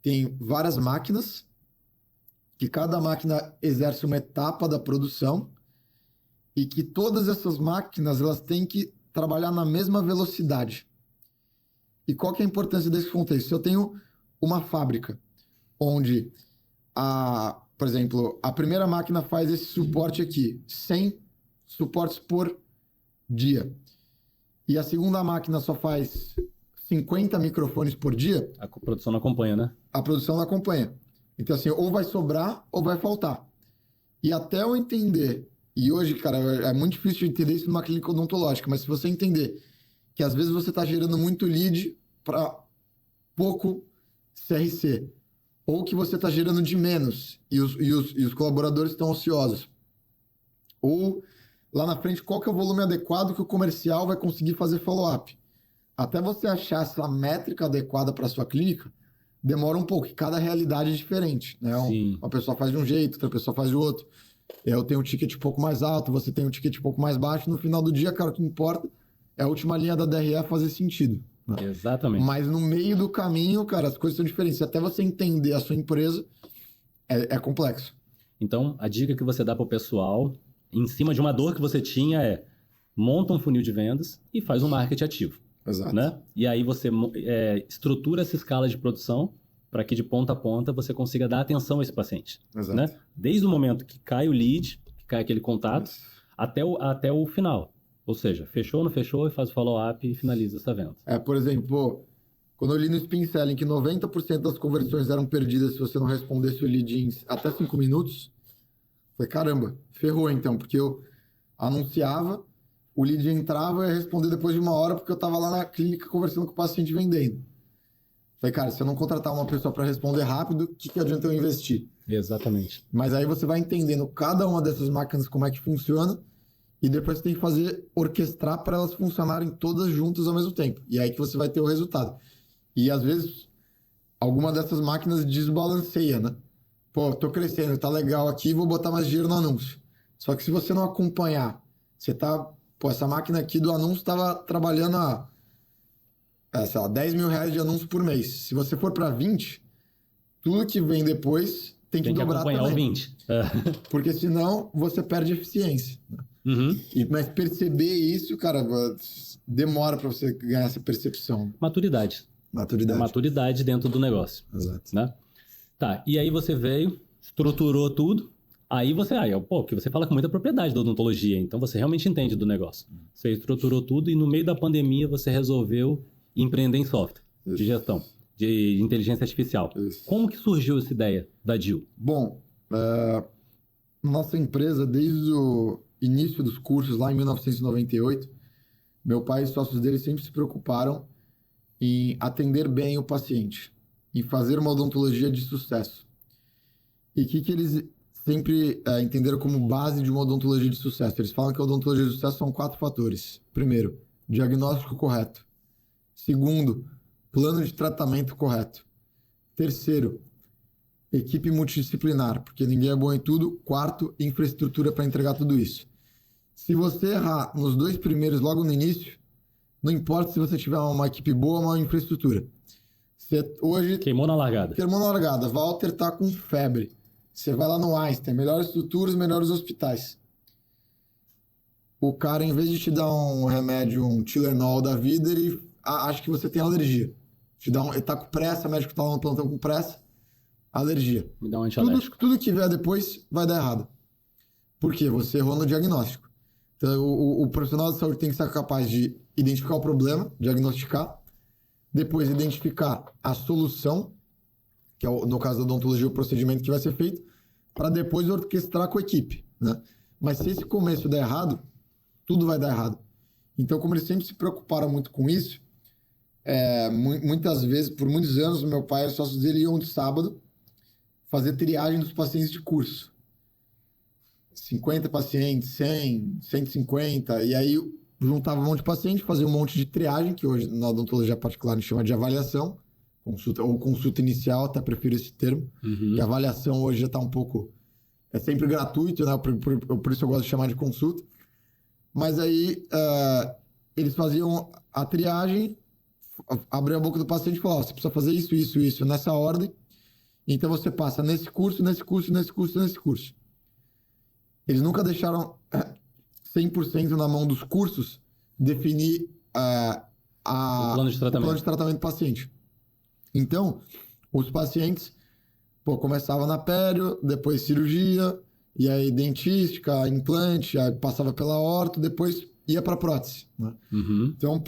tem várias máquinas, que cada máquina exerce uma etapa da produção e que todas essas máquinas elas têm que trabalhar na mesma velocidade. E qual que é a importância desse contexto? Se eu tenho uma fábrica onde, por exemplo, a primeira máquina faz esse suporte aqui, 100 suportes por dia, e a segunda máquina só faz 50 microfones por dia... A produção não acompanha, né? A produção não acompanha. Então, assim, ou vai sobrar ou vai faltar. E até eu entender, e hoje, cara, é muito difícil de entender isso numa clínica odontológica, mas se você entender que às vezes você está gerando muito lead para pouco CRC, ou que você está gerando de menos e os colaboradores estão ociosos, ou lá na frente qual que é o volume adequado que o comercial vai conseguir fazer follow-up. Até você achar essa métrica adequada para sua clínica, demora um pouco, e cada realidade é diferente, né? Uma pessoa faz de um jeito, outra pessoa faz de outro. Eu tenho um ticket um pouco mais alto, você tem um ticket um pouco mais baixo. No final do dia, cara, o que importa é a última linha da DRE fazer sentido, né? Exatamente. Mas no meio do caminho, cara, as coisas são diferentes. Até você entender a sua empresa, é complexo. Então, a dica que você dá para o pessoal, em cima de uma dor que você tinha, é monta um funil de vendas e faz um marketing ativo. Exato. Né? E aí você estrutura essa escala de produção para que de ponta a ponta você consiga dar atenção a esse paciente. Exato. Né? Desde o momento que cai o lead, que cai aquele contato, até o final. Ou seja, fechou, não fechou, e faz o follow-up e finaliza essa venda. Por exemplo, quando eu li no Spin Selling que 90% das conversões eram perdidas se você não respondesse o lead em até 5 minutos, eu falei, caramba, ferrou então, porque eu anunciava, o lead entrava e ia responder depois de 1 hora, porque eu estava lá na clínica conversando com o paciente vendendo. Falei, cara, se eu não contratar uma pessoa para responder rápido, o que adianta eu investir? Exatamente. Mas aí você vai entendendo cada uma dessas máquinas como é que funciona, e depois você tem que orquestrar para elas funcionarem todas juntas ao mesmo tempo. E aí que você vai ter o resultado. E às vezes, alguma dessas máquinas desbalanceia, né? Pô, tô crescendo, tá legal aqui, vou botar mais dinheiro no anúncio. Só que se você não acompanhar, você tá... Pô, essa máquina aqui do anúncio estava trabalhando há sei lá, 10 mil reais de anúncio por mês. Se você for para 20, tudo que vem depois tem que dobrar acompanhar também. o 20. Porque senão você perde eficiência. Uhum. Mas perceber isso, cara, demora para você ganhar essa percepção. Maturidade. Maturidade dentro do negócio. Exato. Né? Tá, e aí você veio, estruturou tudo, aí você... porque você fala com muita propriedade da odontologia, então você realmente entende do negócio. Você estruturou tudo e no meio da pandemia você resolveu empreender em software de gestão, de inteligência artificial. Isso. Como que surgiu essa ideia da DIL? Bom, nossa empresa, desde o início dos cursos, lá em 1998, meu pai e os sócios dele sempre se preocuparam em atender bem o paciente, em fazer uma odontologia de sucesso. E o que eles sempre entenderam como base de uma odontologia de sucesso? Eles falam que a odontologia de sucesso são 4 fatores. Primeiro, diagnóstico correto. Segundo, plano de tratamento correto. Terceiro, equipe multidisciplinar, porque ninguém é bom em tudo. Quarto, infraestrutura para entregar tudo isso. Se você errar nos 2 primeiros logo no início, não importa se você tiver uma equipe boa ou uma infraestrutura. Você hoje... Queimou na largada. Walter tá com febre. Você vai lá no Einstein, melhores estruturas, melhores hospitais. O cara, em vez de te dar um remédio, um Tylenol da vida, ele acha que você tem alergia. Ele tá com pressa, o médico tá lá no plantão com pressa, alergia. Me dá um antialérgico. Tudo que vier depois vai dar errado. Por quê? Você errou no diagnóstico. Então, o profissional de saúde tem que ser capaz de identificar o problema, diagnosticar, depois identificar a solução, que é, no caso da odontologia, o procedimento que vai ser feito, para depois orquestrar com a equipe, né? Mas se esse começo der errado, tudo vai dar errado. Então, como eles sempre se preocuparam muito com isso, muitas vezes, por muitos anos, meu pai e os sócios dele iam de sábado fazer triagem dos pacientes de curso. 50 pacientes, 100, 150, e aí juntava um monte de paciente, fazia um monte de triagem, que hoje na odontologia particular a gente chama de avaliação, consulta inicial, até prefiro esse termo, que a avaliação hoje já está um pouco... É sempre gratuito, né? Por isso eu gosto de chamar de consulta. Mas aí eles faziam a triagem, abriam a boca do paciente e falavam, você precisa fazer isso, isso, isso, nessa ordem, então você passa nesse curso, nesse curso, nesse curso, nesse curso. Eles nunca deixaram 100% na mão dos cursos definir o plano de tratamento do paciente. Então, os pacientes começavam na pério, depois cirurgia, e aí dentística, implante, aí passava pela orto, depois ia para prótese. Né? Então,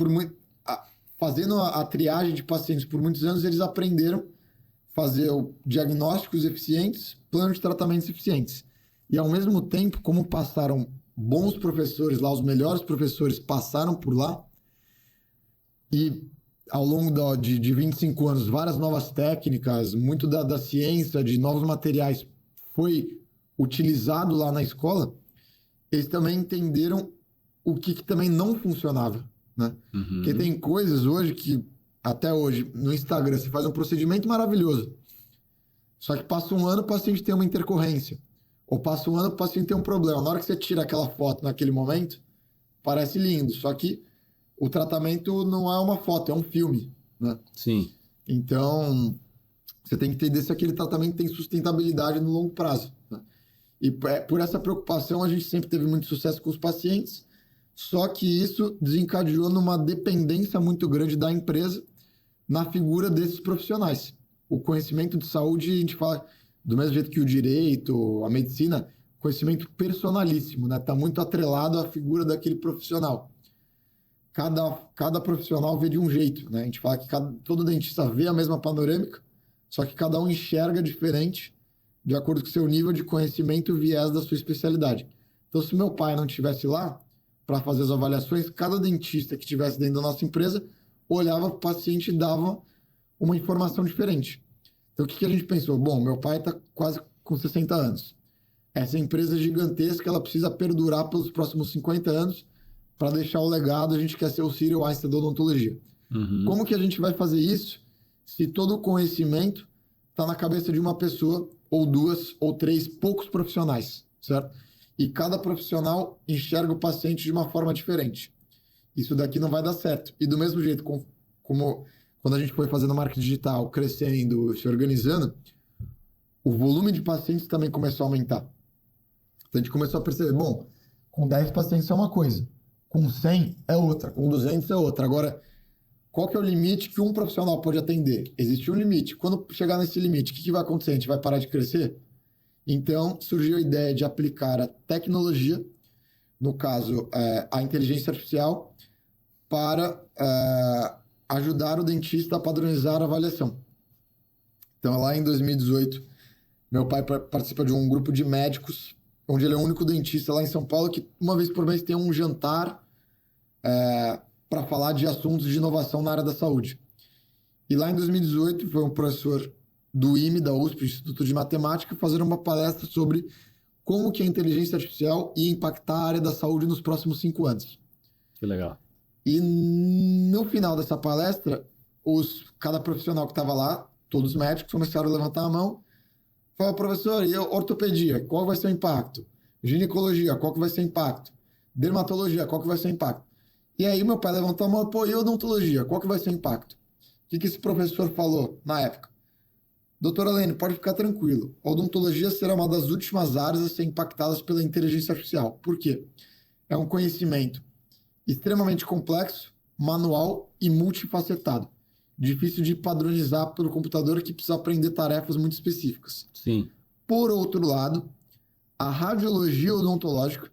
fazendo a triagem de pacientes por muitos anos, eles aprenderam a fazer diagnósticos eficientes, planos de tratamentos eficientes. E, ao mesmo tempo, como passaram bons professores lá, os melhores professores passaram por lá, e ao longo de 25 anos, várias novas técnicas, muito da ciência, de novos materiais foi utilizado lá na escola, eles também entenderam o que também não funcionava, né? Porque tem coisas hoje que, até hoje, no Instagram, você faz um procedimento maravilhoso, só que passa um ano, o paciente tem uma intercorrência. Ou passa um ano, o paciente tem um problema. Na hora que você tira aquela foto naquele momento, parece lindo. Só que o tratamento não é uma foto, é um filme, né? Sim. Então, você tem que entender se aquele tratamento tem sustentabilidade no longo prazo, né? E por essa preocupação, a gente sempre teve muito sucesso com os pacientes, só que isso desencadeou numa dependência muito grande da empresa na figura desses profissionais. O conhecimento de saúde, a gente fala... Do mesmo jeito que o direito, a medicina, conhecimento personalíssimo, né? Está muito atrelado à figura daquele profissional. Cada profissional vê de um jeito, né? A gente fala que todo dentista vê a mesma panorâmica, só que cada um enxerga diferente de acordo com o seu nível de conhecimento e viés da sua especialidade. Então, se meu pai não estivesse lá para fazer as avaliações, cada dentista que estivesse dentro da nossa empresa olhava para o paciente e dava uma informação diferente. Então, o que a gente pensou? Bom, meu pai está quase com 60 anos. Essa empresa gigantesca, ela precisa perdurar pelos próximos 50 anos para deixar o legado. A gente quer ser o Cyril Einstein da odontologia. Como que a gente vai fazer isso se todo o conhecimento está na cabeça de uma pessoa, ou 2, ou 3, poucos profissionais, certo? E cada profissional enxerga o paciente de uma forma diferente. Isso daqui não vai dar certo. E do mesmo jeito, quando a gente foi fazendo marketing digital, crescendo, se organizando, o volume de pacientes também começou a aumentar. Então a gente começou a perceber, bom, com 10 pacientes é uma coisa, com 100 é outra, com 200 é outra. Agora, qual que é o limite que um profissional pode atender? Existe um limite. Quando chegar nesse limite, o que vai acontecer? A gente vai parar de crescer? Então, surgiu a ideia de aplicar a tecnologia, no caso, a inteligência artificial, para ajudar o dentista a padronizar a avaliação. Então, lá em 2018, meu pai participa de um grupo de médicos, onde ele é o único dentista lá em São Paulo que uma vez por mês tem um jantar para falar de assuntos de inovação na área da saúde. E lá em 2018 foi um professor do IME, da USP, Instituto de Matemática, fazer uma palestra sobre como que a inteligência artificial ia impactar a área da saúde nos próximos 5 anos. Que legal. E no final dessa palestra, cada profissional que estava lá, todos os médicos, começaram a levantar a mão. Fala, professor, e ortopedia, qual vai ser o impacto? Ginecologia, qual que vai ser o impacto? Dermatologia, qual que vai ser o impacto? E aí meu pai levantou a mão, pô, e odontologia, qual que vai ser o impacto? O que esse professor falou na época? Doutora Lene, pode ficar tranquilo. A odontologia será uma das últimas áreas a ser impactadas pela inteligência artificial. Por quê? É um conhecimento extremamente complexo, manual e multifacetado. Difícil de padronizar pelo computador, que precisa aprender tarefas muito específicas. Sim. Por outro lado, a radiologia odontológica,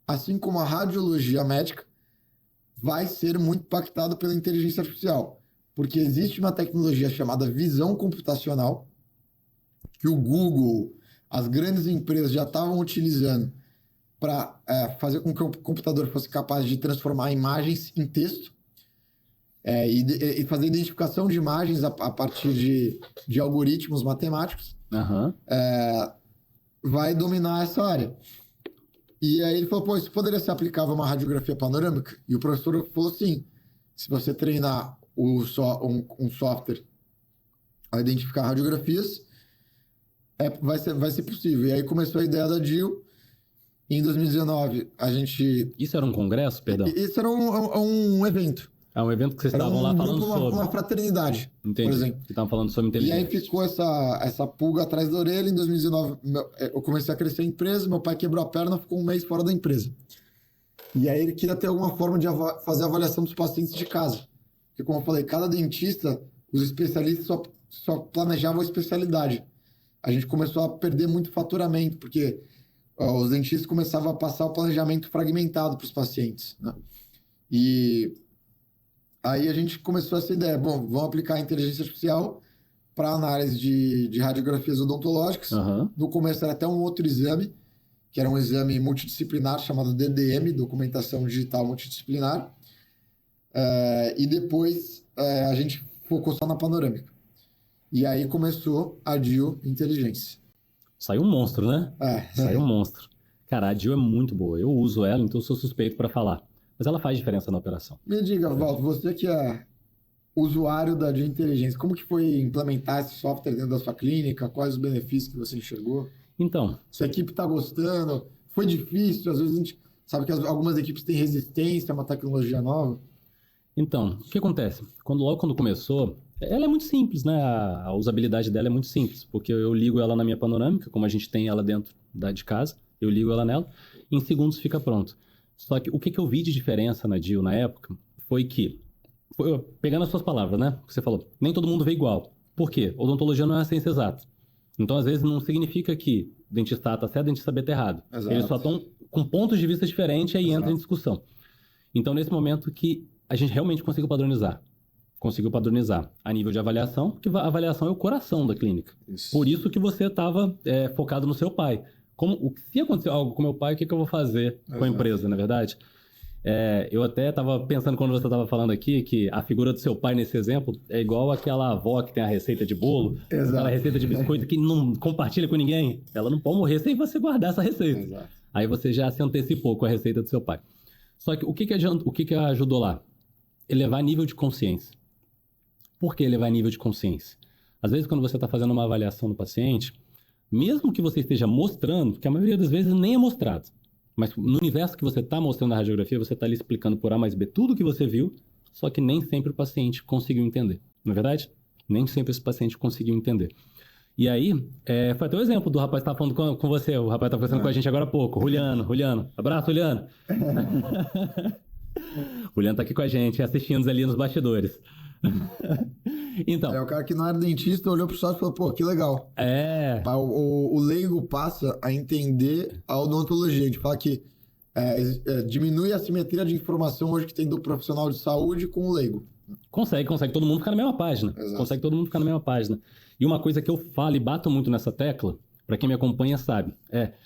assim como a radiologia médica, vai ser muito impactada pela inteligência artificial, porque existe uma tecnologia chamada visão computacional, que o Google, as grandes empresas já estavam utilizando para fazer com que o computador fosse capaz de transformar imagens em texto, e fazer identificação de imagens a partir de algoritmos matemáticos. Uhum. Vai dominar essa área. E aí ele falou, pô, isso poderia ser aplicável a uma radiografia panorâmica? E o professor falou, sim, se você treinar um software a identificar radiografias, vai ser possível. E aí começou a ideia da DIL. Em 2019, a gente... Isso era um congresso, perdão? Isso era um evento. É um evento que vocês estavam lá falando sobre. Uma fraternidade, Entendi. por exemplo. Que estavam falando sobre inteligência. E aí ficou essa pulga atrás da orelha. Em 2019, eu comecei a crescer a empresa, meu pai quebrou a perna, ficou um mês fora da empresa. E aí ele queria ter alguma forma de fazer a avaliação dos pacientes de casa. Porque, como eu falei, cada dentista, os especialistas só planejavam a especialidade. A gente começou a perder muito faturamento, porque os dentistas começavam a passar o planejamento fragmentado para os pacientes, né? E aí a gente começou essa ideia, bom, vamos aplicar a inteligência artificial para análise de radiografias odontológicas. Uhum. No começo era até um outro exame, que era um exame multidisciplinar chamado DDM, Documentação Digital Multidisciplinar. E depois a gente focou só na panorâmica. E aí começou a DIL Inteligência. Saiu um monstro, né? Saiu um monstro. Cara, a DIL é muito boa. Eu uso ela, então eu sou suspeito para falar. Mas ela faz diferença na operação. Me diga, Walter, você que é usuário da DIL Inteligência, como que foi implementar esse software dentro da sua clínica? Quais os benefícios que você enxergou? Então... Se a equipe está gostando, foi difícil? Às vezes a gente sabe que algumas equipes têm resistência a uma tecnologia nova. Então, o que acontece? Logo quando começou, ela é muito simples, né? A usabilidade dela é muito simples, porque eu ligo ela na minha panorâmica, como a gente tem ela dentro de casa, eu ligo ela nela, em segundos fica pronto. Só que o que eu vi de diferença na DIL na época foi que, pegando as suas palavras, né? Que você falou, nem todo mundo vê igual. Por quê? Odontologia não é uma ciência exata. Então, às vezes, não significa que dentista A está certo, dentista B está errado. Exato. Eles só estão com pontos de vista diferentes e aí entra em discussão. Então, nesse momento que a gente realmente conseguiu padronizar a nível de avaliação, porque a avaliação é o coração da clínica. Isso. Por isso que você estava focado no seu pai. Se acontecer algo com meu pai, o que eu vou fazer com a empresa, na verdade? Eu até estava pensando quando você estava falando aqui que a figura do seu pai nesse exemplo é igual aquela avó que tem a receita de bolo, aquela receita de biscoito que não compartilha com ninguém. Ela não pode morrer sem você guardar essa receita. Exato. Aí você já se antecipou com a receita do seu pai. Só que o que ajudou lá? Elevar nível de consciência. Por que elevar nível de consciência? Às vezes, quando você está fazendo uma avaliação do paciente, mesmo que você esteja mostrando, que a maioria das vezes nem é mostrado, mas no universo que você está mostrando a radiografia, você está ali explicando por A mais B tudo que você viu, Só que nem sempre o paciente conseguiu entender. Não é verdade? Nem sempre esse paciente conseguiu entender. E aí, foi até o exemplo do rapaz que estava falando com você. O rapaz estava conversando com a gente agora há pouco. Juliano. Abraço, Juliano. O Juliano tá aqui com a gente, assistindo ali nos bastidores. Então, o cara que não era dentista olhou pro sócio e falou, pô, que legal. O leigo passa a entender a odontologia. A gente fala que diminui a simetria de informação hoje que tem do profissional de saúde com o leigo. Consegue todo mundo ficar na mesma página. Exato. Consegue todo mundo ficar na mesma página. E uma coisa que eu falo e bato muito nessa tecla, para quem me acompanha sabe,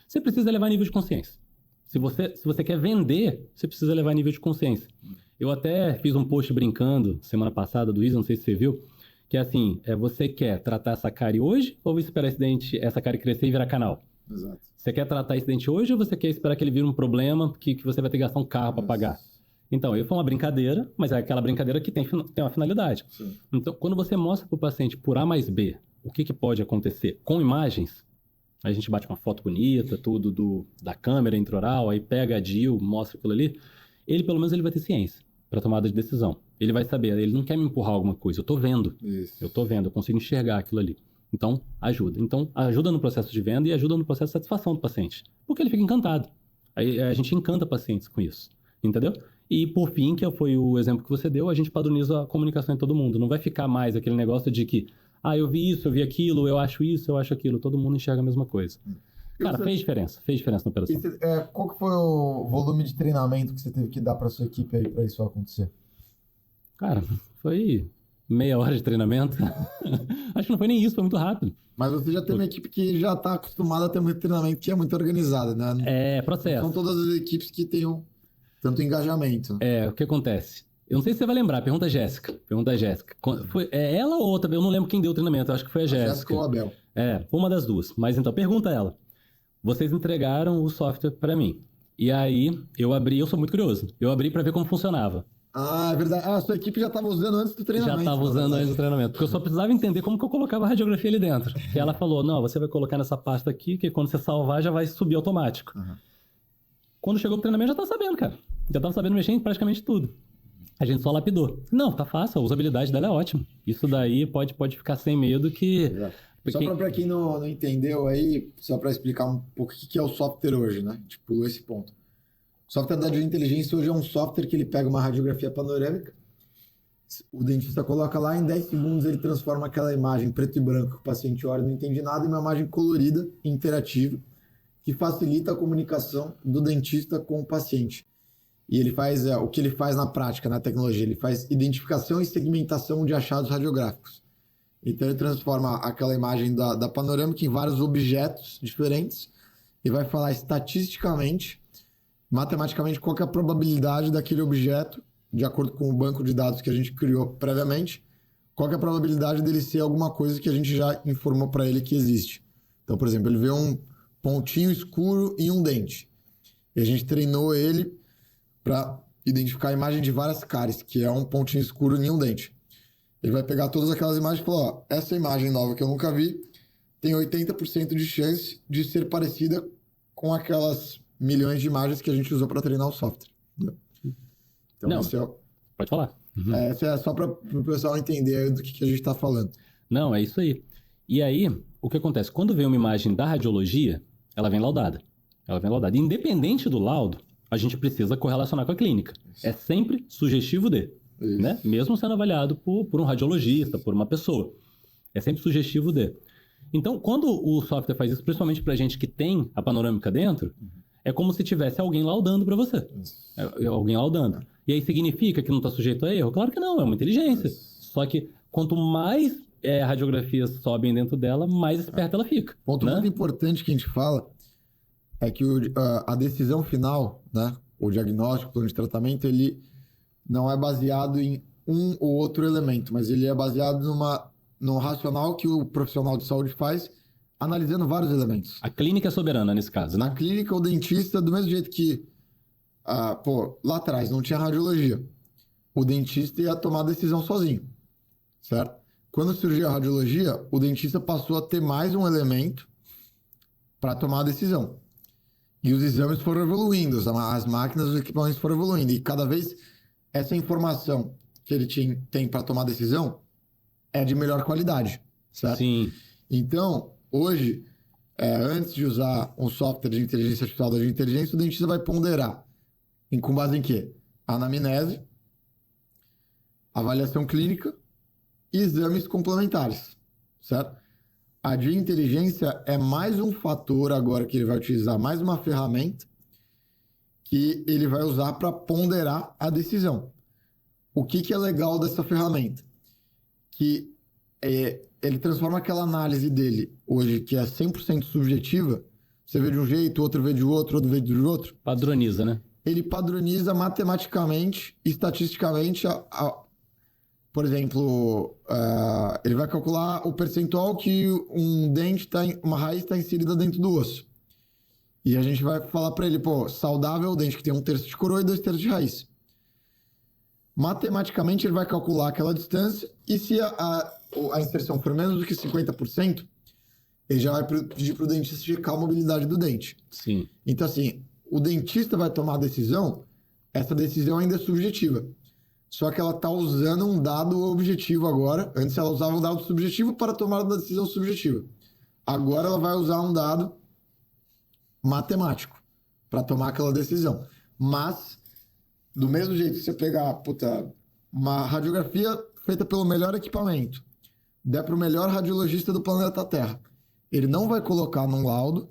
você precisa levar nível de consciência. Se você quer vender, você precisa levar nível de consciência. Eu até fiz um post brincando semana passada do Isa, não sei se você viu, que é assim, você quer tratar essa cárie hoje ou esperar essa cárie crescer e virar canal? Exato. Você quer tratar esse dente hoje ou você quer esperar que ele vire um problema que você vai ter que gastar um carro para pagar? Então, foi uma brincadeira, mas é aquela brincadeira que tem uma finalidade. Sim. Então, quando você mostra para o paciente por A mais B o que pode acontecer com imagens, aí a gente bate uma foto bonita, tudo da câmera intraoral, aí pega a DIL, mostra aquilo ali, ele pelo menos ele vai ter ciência para tomada de decisão. Ele vai saber, ele não quer me empurrar alguma coisa, eu tô vendo. Isso. Eu tô vendo, eu consigo enxergar aquilo ali. Então, ajuda. Então, ajuda no processo de venda e ajuda no processo de satisfação do paciente. Porque ele fica encantado. Aí a gente encanta pacientes com isso, entendeu? E, por fim, que foi o exemplo que você deu, a gente padroniza a comunicação em todo mundo. Não vai ficar mais aquele negócio de que, eu vi isso, eu vi aquilo, eu acho isso, eu acho aquilo. Todo mundo enxerga a mesma coisa. Cara, fez diferença na operação. Qual que foi o volume de treinamento que você teve que dar para sua equipe aí para isso acontecer? Cara, foi meia hora de treinamento. Acho que não foi nem isso, foi muito rápido. Mas você já tem uma equipe que já está acostumada a ter muito treinamento, que é muito organizada, né? Processo. São todas as equipes que tenham tanto engajamento. O que acontece? Eu não sei se você vai lembrar, pergunta a Jéssica. Foi ela ou outra? Eu não lembro quem deu o treinamento, eu acho que foi a Jéssica. Jéssica ou a Abel. Foi uma das duas. Mas então, pergunta a ela. Vocês entregaram o software para mim. E aí, eu sou muito curioso. Eu abri para ver como funcionava. É verdade. A sua equipe já estava usando antes do treinamento. Já estava usando antes do treinamento. Porque eu só precisava entender como que eu colocava a radiografia ali dentro. E ela falou, não, você vai colocar nessa pasta aqui, que quando você salvar já vai subir automático. Uhum. Quando chegou o treinamento, já estava sabendo, cara. Já estava sabendo mexer em praticamente tudo. A gente só lapidou. Não, tá fácil, a usabilidade dela é ótima. Isso daí pode ficar sem medo que... Só para quem não entendeu aí, só para explicar um pouco o que é o software hoje, né? Tipo, pulou esse ponto. O software da inteligência hoje é um software que ele pega uma radiografia panorâmica, o dentista coloca lá, em 10 segundos ele transforma aquela imagem preto e branco que o paciente olha e não entende nada em uma imagem colorida, interativa, que facilita a comunicação do dentista com o paciente. E ele faz o que ele faz na prática, na tecnologia, ele faz identificação e segmentação de achados radiográficos. Então ele transforma aquela imagem da panorâmica em vários objetos diferentes e vai falar estatisticamente, matematicamente, qual que é a probabilidade daquele objeto, de acordo com o banco de dados que a gente criou previamente, qual que é a probabilidade dele ser alguma coisa que a gente já informou para ele que existe. Então, por exemplo, ele vê um pontinho escuro em um dente. E a gente treinou ele para identificar a imagem de várias cáries, que é um pontinho escuro em um dente. Ele vai pegar todas aquelas imagens e falar, essa imagem nova que eu nunca vi tem 80% de chance de ser parecida com aquelas milhões de imagens que a gente usou para treinar o software. Então, não, pode falar. Essa é só para o pessoal entender do que a gente está falando. Não, é isso aí. E aí, o que acontece? Quando vem uma imagem da radiologia, ela vem laudada. E independente do laudo, a gente precisa correlacionar com a clínica. Isso. É sempre sugestivo de, né? Mesmo sendo avaliado por um radiologista, por uma pessoa. É sempre sugestivo de. Então, quando o software faz isso, principalmente para gente que tem a panorâmica dentro, é como se tivesse alguém laudando para você. Alguém laudando. E aí significa que não está sujeito a erro? Claro que não, é uma inteligência. Só que quanto mais radiografias sobem dentro dela, mais esperta ela fica. Ponto muito importante que a gente fala é que a decisão final, né, o diagnóstico, o plano de tratamento, ele não é baseado em um ou outro elemento, mas ele é baseado num racional que o profissional de saúde faz, analisando vários elementos. A clínica é soberana nesse caso, né? A clínica, o dentista, do mesmo jeito que lá atrás não tinha radiologia, o dentista ia tomar a decisão sozinho, certo? Quando surgiu a radiologia, o dentista passou a ter mais um elemento para tomar a decisão. E os exames foram evoluindo, as máquinas, os equipamentos foram evoluindo. E cada vez essa informação que ele tem para tomar decisão é de melhor qualidade, certo? Sim. Então, hoje, antes de usar um software de inteligência artificial da inteligência, o dentista vai ponderar. Com base em quê? Anamnese, avaliação clínica e exames complementares, certo? A de inteligência é mais um fator agora que ele vai utilizar, mais uma ferramenta que ele vai usar para ponderar a decisão. O que é legal dessa ferramenta? Que ele transforma aquela análise dele hoje, que é 100% subjetiva, você vê de um jeito, outro vê de outro vê de outro. Padroniza, né? Ele padroniza matematicamente, estatisticamente, por exemplo, ele vai calcular o percentual que uma raiz está inserida dentro do osso. E a gente vai falar para ele, saudável, o dente que tem 1/3 de coroa e 2/3 de raiz. Matematicamente, ele vai calcular aquela distância e se a inserção for menos do que 50%, ele já vai pedir para o dentista checar a mobilidade do dente. Sim. Então, assim, o dentista vai tomar a decisão, essa decisão ainda é subjetiva. Só que ela está usando um dado objetivo agora. Antes ela usava um dado subjetivo para tomar uma decisão subjetiva. Agora ela vai usar um dado matemático para tomar aquela decisão. Mas, do mesmo jeito que você pegar uma radiografia feita pelo melhor equipamento, der para o melhor radiologista do planeta Terra, ele não vai colocar num laudo,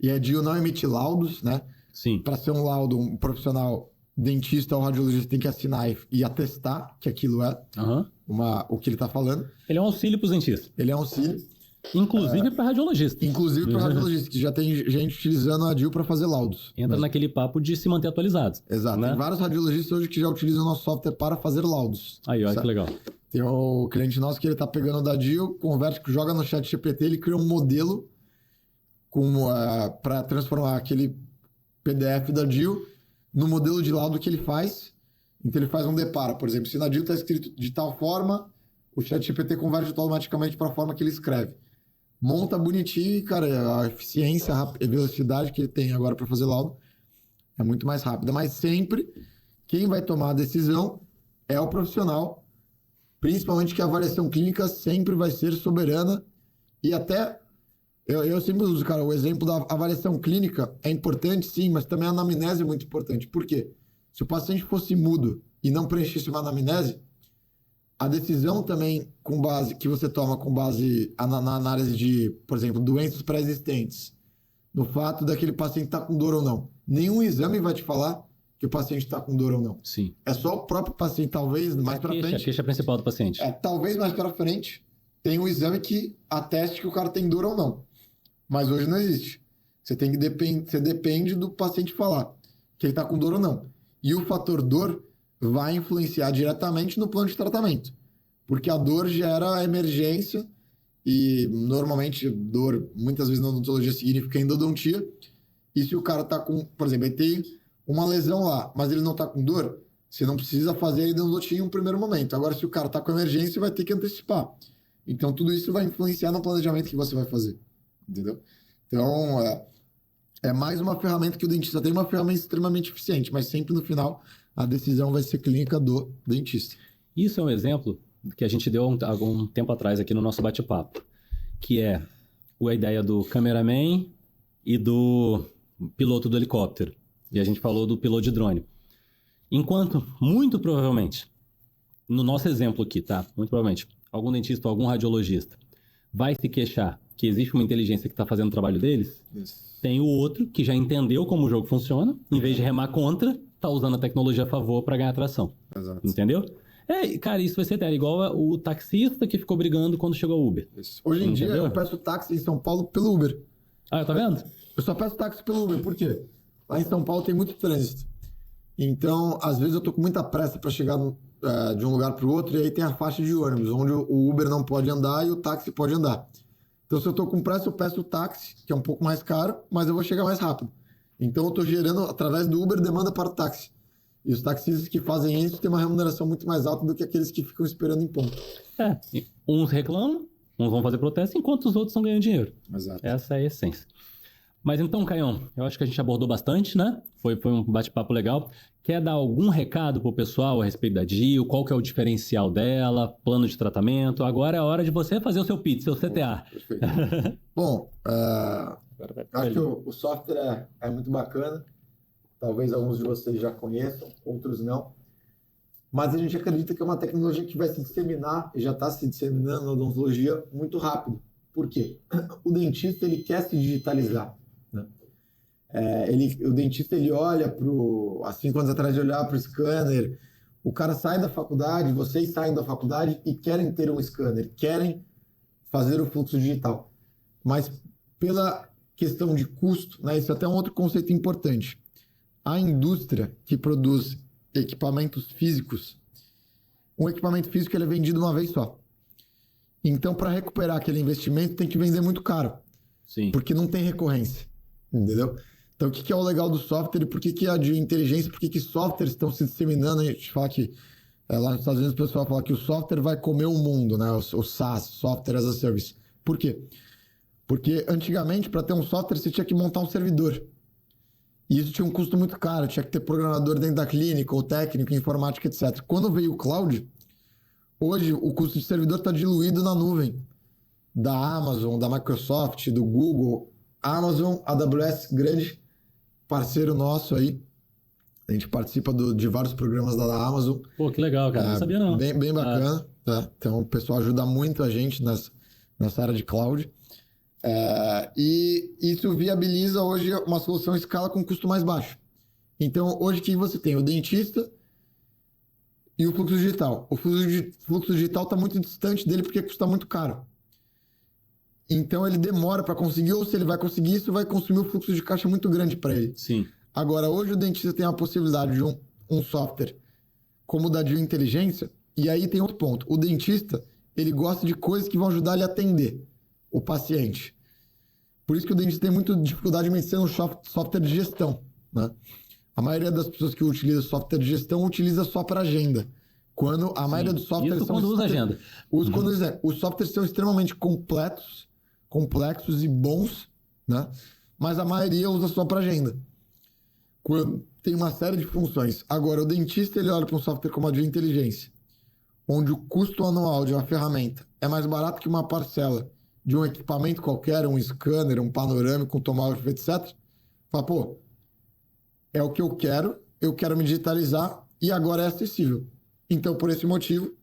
e a DIU não emite laudos, né? Sim. Para ser um laudo, um profissional dentista ou radiologista tem que assinar e atestar que aquilo é o que ele está falando. Ele é um auxílio para os dentistas. Ele é um auxílio. Inclusive para radiologista. Inclusive para radiologista, que já tem gente utilizando a DIU para fazer laudos. Entra naquele papo de se manter atualizado. Exato. Né? Tem vários radiologistas hoje que já utilizam o nosso software para fazer laudos. Aí, olha que legal. Tem o cliente nosso que ele tá pegando da DIU, converte, joga no chat GPT, ele cria um modelo para transformar aquele PDF da DIU no modelo de laudo que ele faz. Então ele faz um deparo. Por exemplo, se na DIU está escrito de tal forma, o chat GPT converte automaticamente para a forma que ele escreve. Monta bonitinho e, cara, a eficiência, a velocidade que ele tem agora para fazer laudo é muito mais rápida. Mas sempre, quem vai tomar a decisão é o profissional, principalmente que a avaliação clínica sempre vai ser soberana e até, eu sempre uso, cara, o exemplo da avaliação clínica é importante, sim, mas também a anamnese é muito importante. Por quê? Se o paciente fosse mudo e não preenchesse uma anamnese, a decisão também que você toma com base na análise de, por exemplo, doenças pré-existentes, no fato daquele paciente estar com dor ou não. Nenhum exame vai te falar que o paciente está com dor ou não. Sim. É só o próprio paciente, talvez mais para frente. A queixa principal do paciente. Talvez mais para frente tem um exame que ateste que o cara tem dor ou não. Mas hoje não existe. Você depende do paciente falar que ele está com dor ou não. E o fator dor vai influenciar diretamente no plano de tratamento. Porque a dor gera emergência e normalmente dor, muitas vezes na odontologia significa endodontia. E se o cara está com, por exemplo, ele tem uma lesão lá, mas ele não está com dor, você não precisa fazer a endodontia em um primeiro momento. Agora, se o cara está com emergência, você vai ter que antecipar. Então, tudo isso vai influenciar no planejamento que você vai fazer. Entendeu? Então, é mais uma ferramenta que o dentista tem, uma ferramenta extremamente eficiente, mas sempre no final a decisão vai ser clínica do dentista. Isso é um exemplo que a gente deu há algum tempo atrás aqui no nosso bate-papo, que é a ideia do cameraman e do piloto do helicóptero. E a gente falou do piloto de drone. Enquanto, muito provavelmente, no nosso exemplo aqui, tá? Muito provavelmente, algum dentista ou algum radiologista vai se queixar que existe uma inteligência que está fazendo o trabalho deles, tem o outro que já entendeu como o jogo funciona, em vez de remar contra, tá usando a tecnologia a favor para ganhar atração. Exato. Entendeu? Cara, isso vai ser eterno. Igual o taxista que ficou brigando quando chegou o Uber. Isso. Hoje em dia, eu peço táxi em São Paulo pelo Uber. Ah, tá vendo? Eu só peço táxi pelo Uber. Por quê? Lá em São Paulo tem muito trânsito. Então, às vezes eu tô com muita pressa para chegar de um lugar para o outro e aí tem a faixa de ônibus, onde o Uber não pode andar e o táxi pode andar. Então, se eu tô com pressa, eu peço o táxi, que é um pouco mais caro, mas eu vou chegar mais rápido. Então, eu tô gerando, através do Uber, demanda para o táxi. E os taxistas que fazem isso têm uma remuneração muito mais alta do que aqueles que ficam esperando em ponto. Uns reclamam, uns vão fazer protesto, enquanto os outros estão ganhando dinheiro. Exato. Essa é a essência. Mas então, Caião, eu acho que a gente abordou bastante, né? Foi um bate-papo legal. Quer dar algum recado pro pessoal a respeito da DIU? Qual que é o diferencial dela? Plano de tratamento? Agora é a hora de você fazer o seu pitch, seu CTA. Perfeito. Bom, acho que o software é muito bacana. Talvez alguns de vocês já conheçam, outros não. Mas a gente acredita que é uma tecnologia que vai se disseminar, e já está se disseminando na odontologia muito rápido. Por quê? O dentista ele quer se digitalizar. Né? O dentista ele olha para o... Há 5 anos atrás ele olhava para o scanner. O cara sai da faculdade, vocês saem da faculdade e querem ter um scanner, querem fazer o fluxo digital. Mas pela questão de custo, né, isso é até um outro conceito importante. A indústria que produz equipamentos físicos, um equipamento físico ele é vendido uma vez só. Então, para recuperar aquele investimento, tem que vender muito caro. Sim. Porque não tem recorrência. Entendeu? Então, o que é o legal do software e por que a de inteligência, por que softwares estão se disseminando? A gente fala que lá nos Estados Unidos o pessoal fala que o software vai comer o mundo, né? O SaaS, Software as a Service. Por quê? Porque antigamente, para ter um software, você tinha que montar um servidor. E isso tinha um custo muito caro, tinha que ter programador dentro da clínica, ou técnico, informática, etc. Quando veio o cloud, hoje o custo de servidor está diluído na nuvem da Amazon, da Microsoft, do Google. Amazon, AWS, grande parceiro nosso aí. A gente participa de vários programas da Amazon. Pô, que legal, cara. Não sabia não. Bem bacana. Tá? Então o pessoal ajuda muito a gente nessa área de cloud. E isso viabiliza hoje uma solução em escala com custo mais baixo. Então, hoje que você tem o dentista e o fluxo digital. O fluxo digital está muito distante dele porque custa muito caro. Então, ele demora para conseguir, ou se ele vai conseguir isso, vai consumir um fluxo de caixa muito grande para ele. Sim. Agora, hoje o dentista tem a possibilidade de um software como o da DIU Inteligência, e aí tem outro ponto. O dentista, ele gosta de coisas que vão ajudar ele a atender o paciente. Por isso que o dentista tem muita dificuldade em ser um software de gestão, né? A maioria das pessoas que utilizam software de gestão utiliza só para agenda. Quando a maioria dos softwares isso quando usa agenda. Os softwares são extremamente complexos e bons, né? Mas a maioria usa só para agenda. Quando tem uma série de funções. Agora, o dentista ele olha para um software como a de inteligência, onde o custo anual de uma ferramenta é mais barato que uma parcela de um equipamento qualquer, um scanner, um panorâmico, um tomógrafo, etc. Fala, pô, é o que eu quero me digitalizar e agora é acessível. Então, por esse motivo,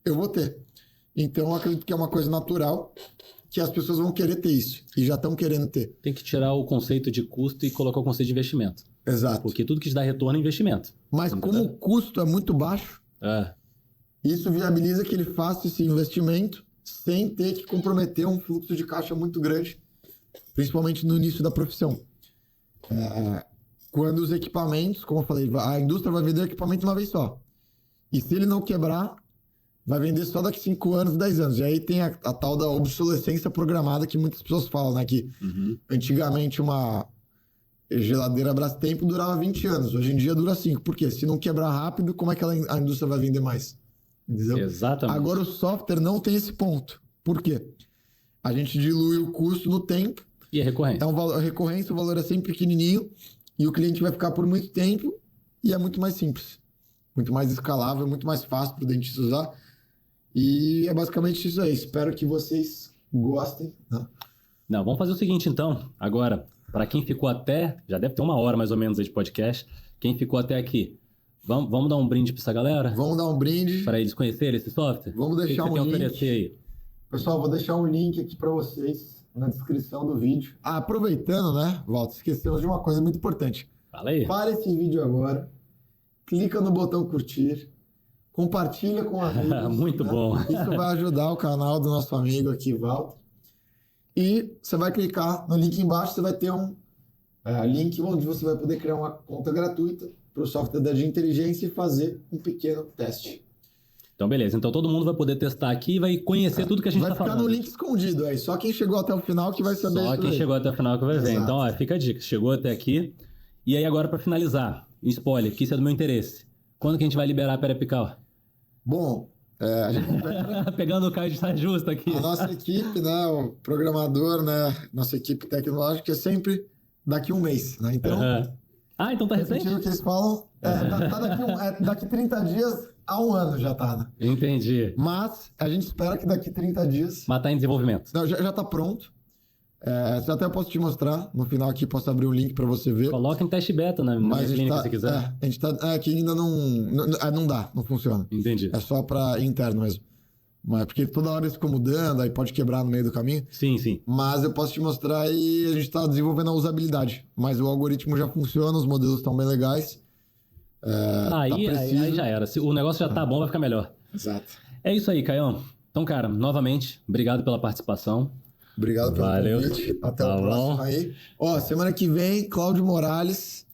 eu vou ter. Então, eu acredito que é uma coisa natural que as pessoas vão querer ter isso e já estão querendo ter. Tem que tirar o conceito de custo e colocar o conceito de investimento. Exato. Porque tudo que te dá retorno é investimento. Mas como o custo é muito baixo, isso viabiliza que ele faça esse investimento sem ter que comprometer um fluxo de caixa muito grande, principalmente no início da profissão. Quando os equipamentos, como eu falei, a indústria vai vender o equipamento uma vez só. E se ele não quebrar, vai vender só daqui 5 anos, 10 anos. E aí tem a tal da obsolescência programada que muitas pessoas falam, né? Que antigamente uma geladeira Brastemp durava 20 anos. Hoje em dia dura 5. Por quê? Se não quebrar rápido, como é que a indústria vai vender mais? Entendeu? Exatamente. Agora o software não tem esse ponto. Por quê? A gente dilui o custo no tempo. E a recorrência? A recorrência, o valor é sempre pequenininho e o cliente vai ficar por muito tempo e é muito mais simples. Muito mais escalável, muito mais fácil para o dentista usar. E é basicamente isso aí. Espero que vocês gostem. Né? Não, vamos fazer o seguinte então. Agora, para quem ficou até... Já deve ter 1 hora mais ou menos aí de podcast. Quem ficou até aqui... Vamos dar um brinde para essa galera? Vamos dar um brinde. Para eles conhecerem esse software? Vamos deixar o que um você link. Tem a oferecer aí? Pessoal, vou deixar um link aqui para vocês na descrição do vídeo. Aproveitando, né, Walter, esquecemos de uma coisa muito importante. Fala aí. Para esse vídeo agora, clica no botão curtir, compartilha com amigos. Muito bom. Isso vai ajudar o canal do nosso amigo aqui, Walter. E você vai clicar no link embaixo, você vai ter um link onde você vai poder criar uma conta gratuita para o software da inteligência e fazer um pequeno teste. Então, beleza. Então, todo mundo vai poder testar aqui e vai conhecer tudo que a gente está falando. Vai ficar no link escondido aí. Só quem chegou até o final que vai saber isso. Só quem chegou até o final que vai ver. Exato. Então, ó, fica a dica. Chegou até aqui. E aí, agora, para finalizar, spoiler, que isso é do meu interesse. Quando que a gente vai liberar a Periapical? Bom, a gente vai... Pegando o Caio de saia justa aqui. A nossa equipe, né, o programador, né, nossa equipe tecnológica é sempre daqui um mês, né? Então, Ah, então tá recente? repetindo o que eles falam, tá daqui 30 dias a um ano já tá, né? Entendi. Mas a gente espera que daqui 30 dias... Mas tá em desenvolvimento. Não, já tá pronto. Até posso te mostrar. No final aqui posso abrir o link para você ver. Coloca em teste beta na minha clínica se quiser. A gente tá... Aqui ainda não dá, não funciona. Entendi. É só para interno mesmo. Mas porque toda hora isso ficou mudando, aí pode quebrar no meio do caminho. Sim, sim. Mas eu posso te mostrar e a gente está desenvolvendo a usabilidade. Mas o algoritmo já funciona, os modelos estão bem legais. Aí já era. Se o negócio já tá bom, vai ficar melhor. Exato. É isso aí, Caião. Então, cara, novamente, obrigado pela participação. Obrigado pelo convite. Até o próximo aí. Ó, semana que vem, Cláudio Morales,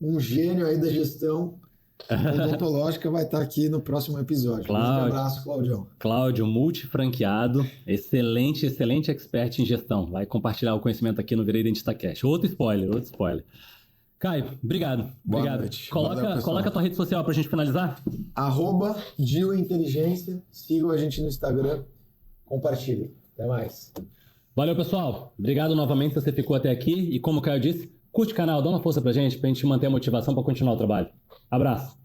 um gênio aí da gestão odontológica, vai estar aqui no próximo episódio. Um abraço, Claudião. Cláudio, multifranqueado, excelente expert em gestão. Vai compartilhar o conhecimento aqui no Virei Dentista Cash. Outro spoiler. Caio, obrigado. Boa noite. Coloca a tua rede social pra gente finalizar. @DioInteligência. Sigam a gente no Instagram. Compartilhem. Até mais. Valeu, pessoal. Obrigado novamente se você ficou até aqui. E como o Caio disse, curte o canal, dá uma força pra gente manter a motivação para continuar o trabalho. Abraço.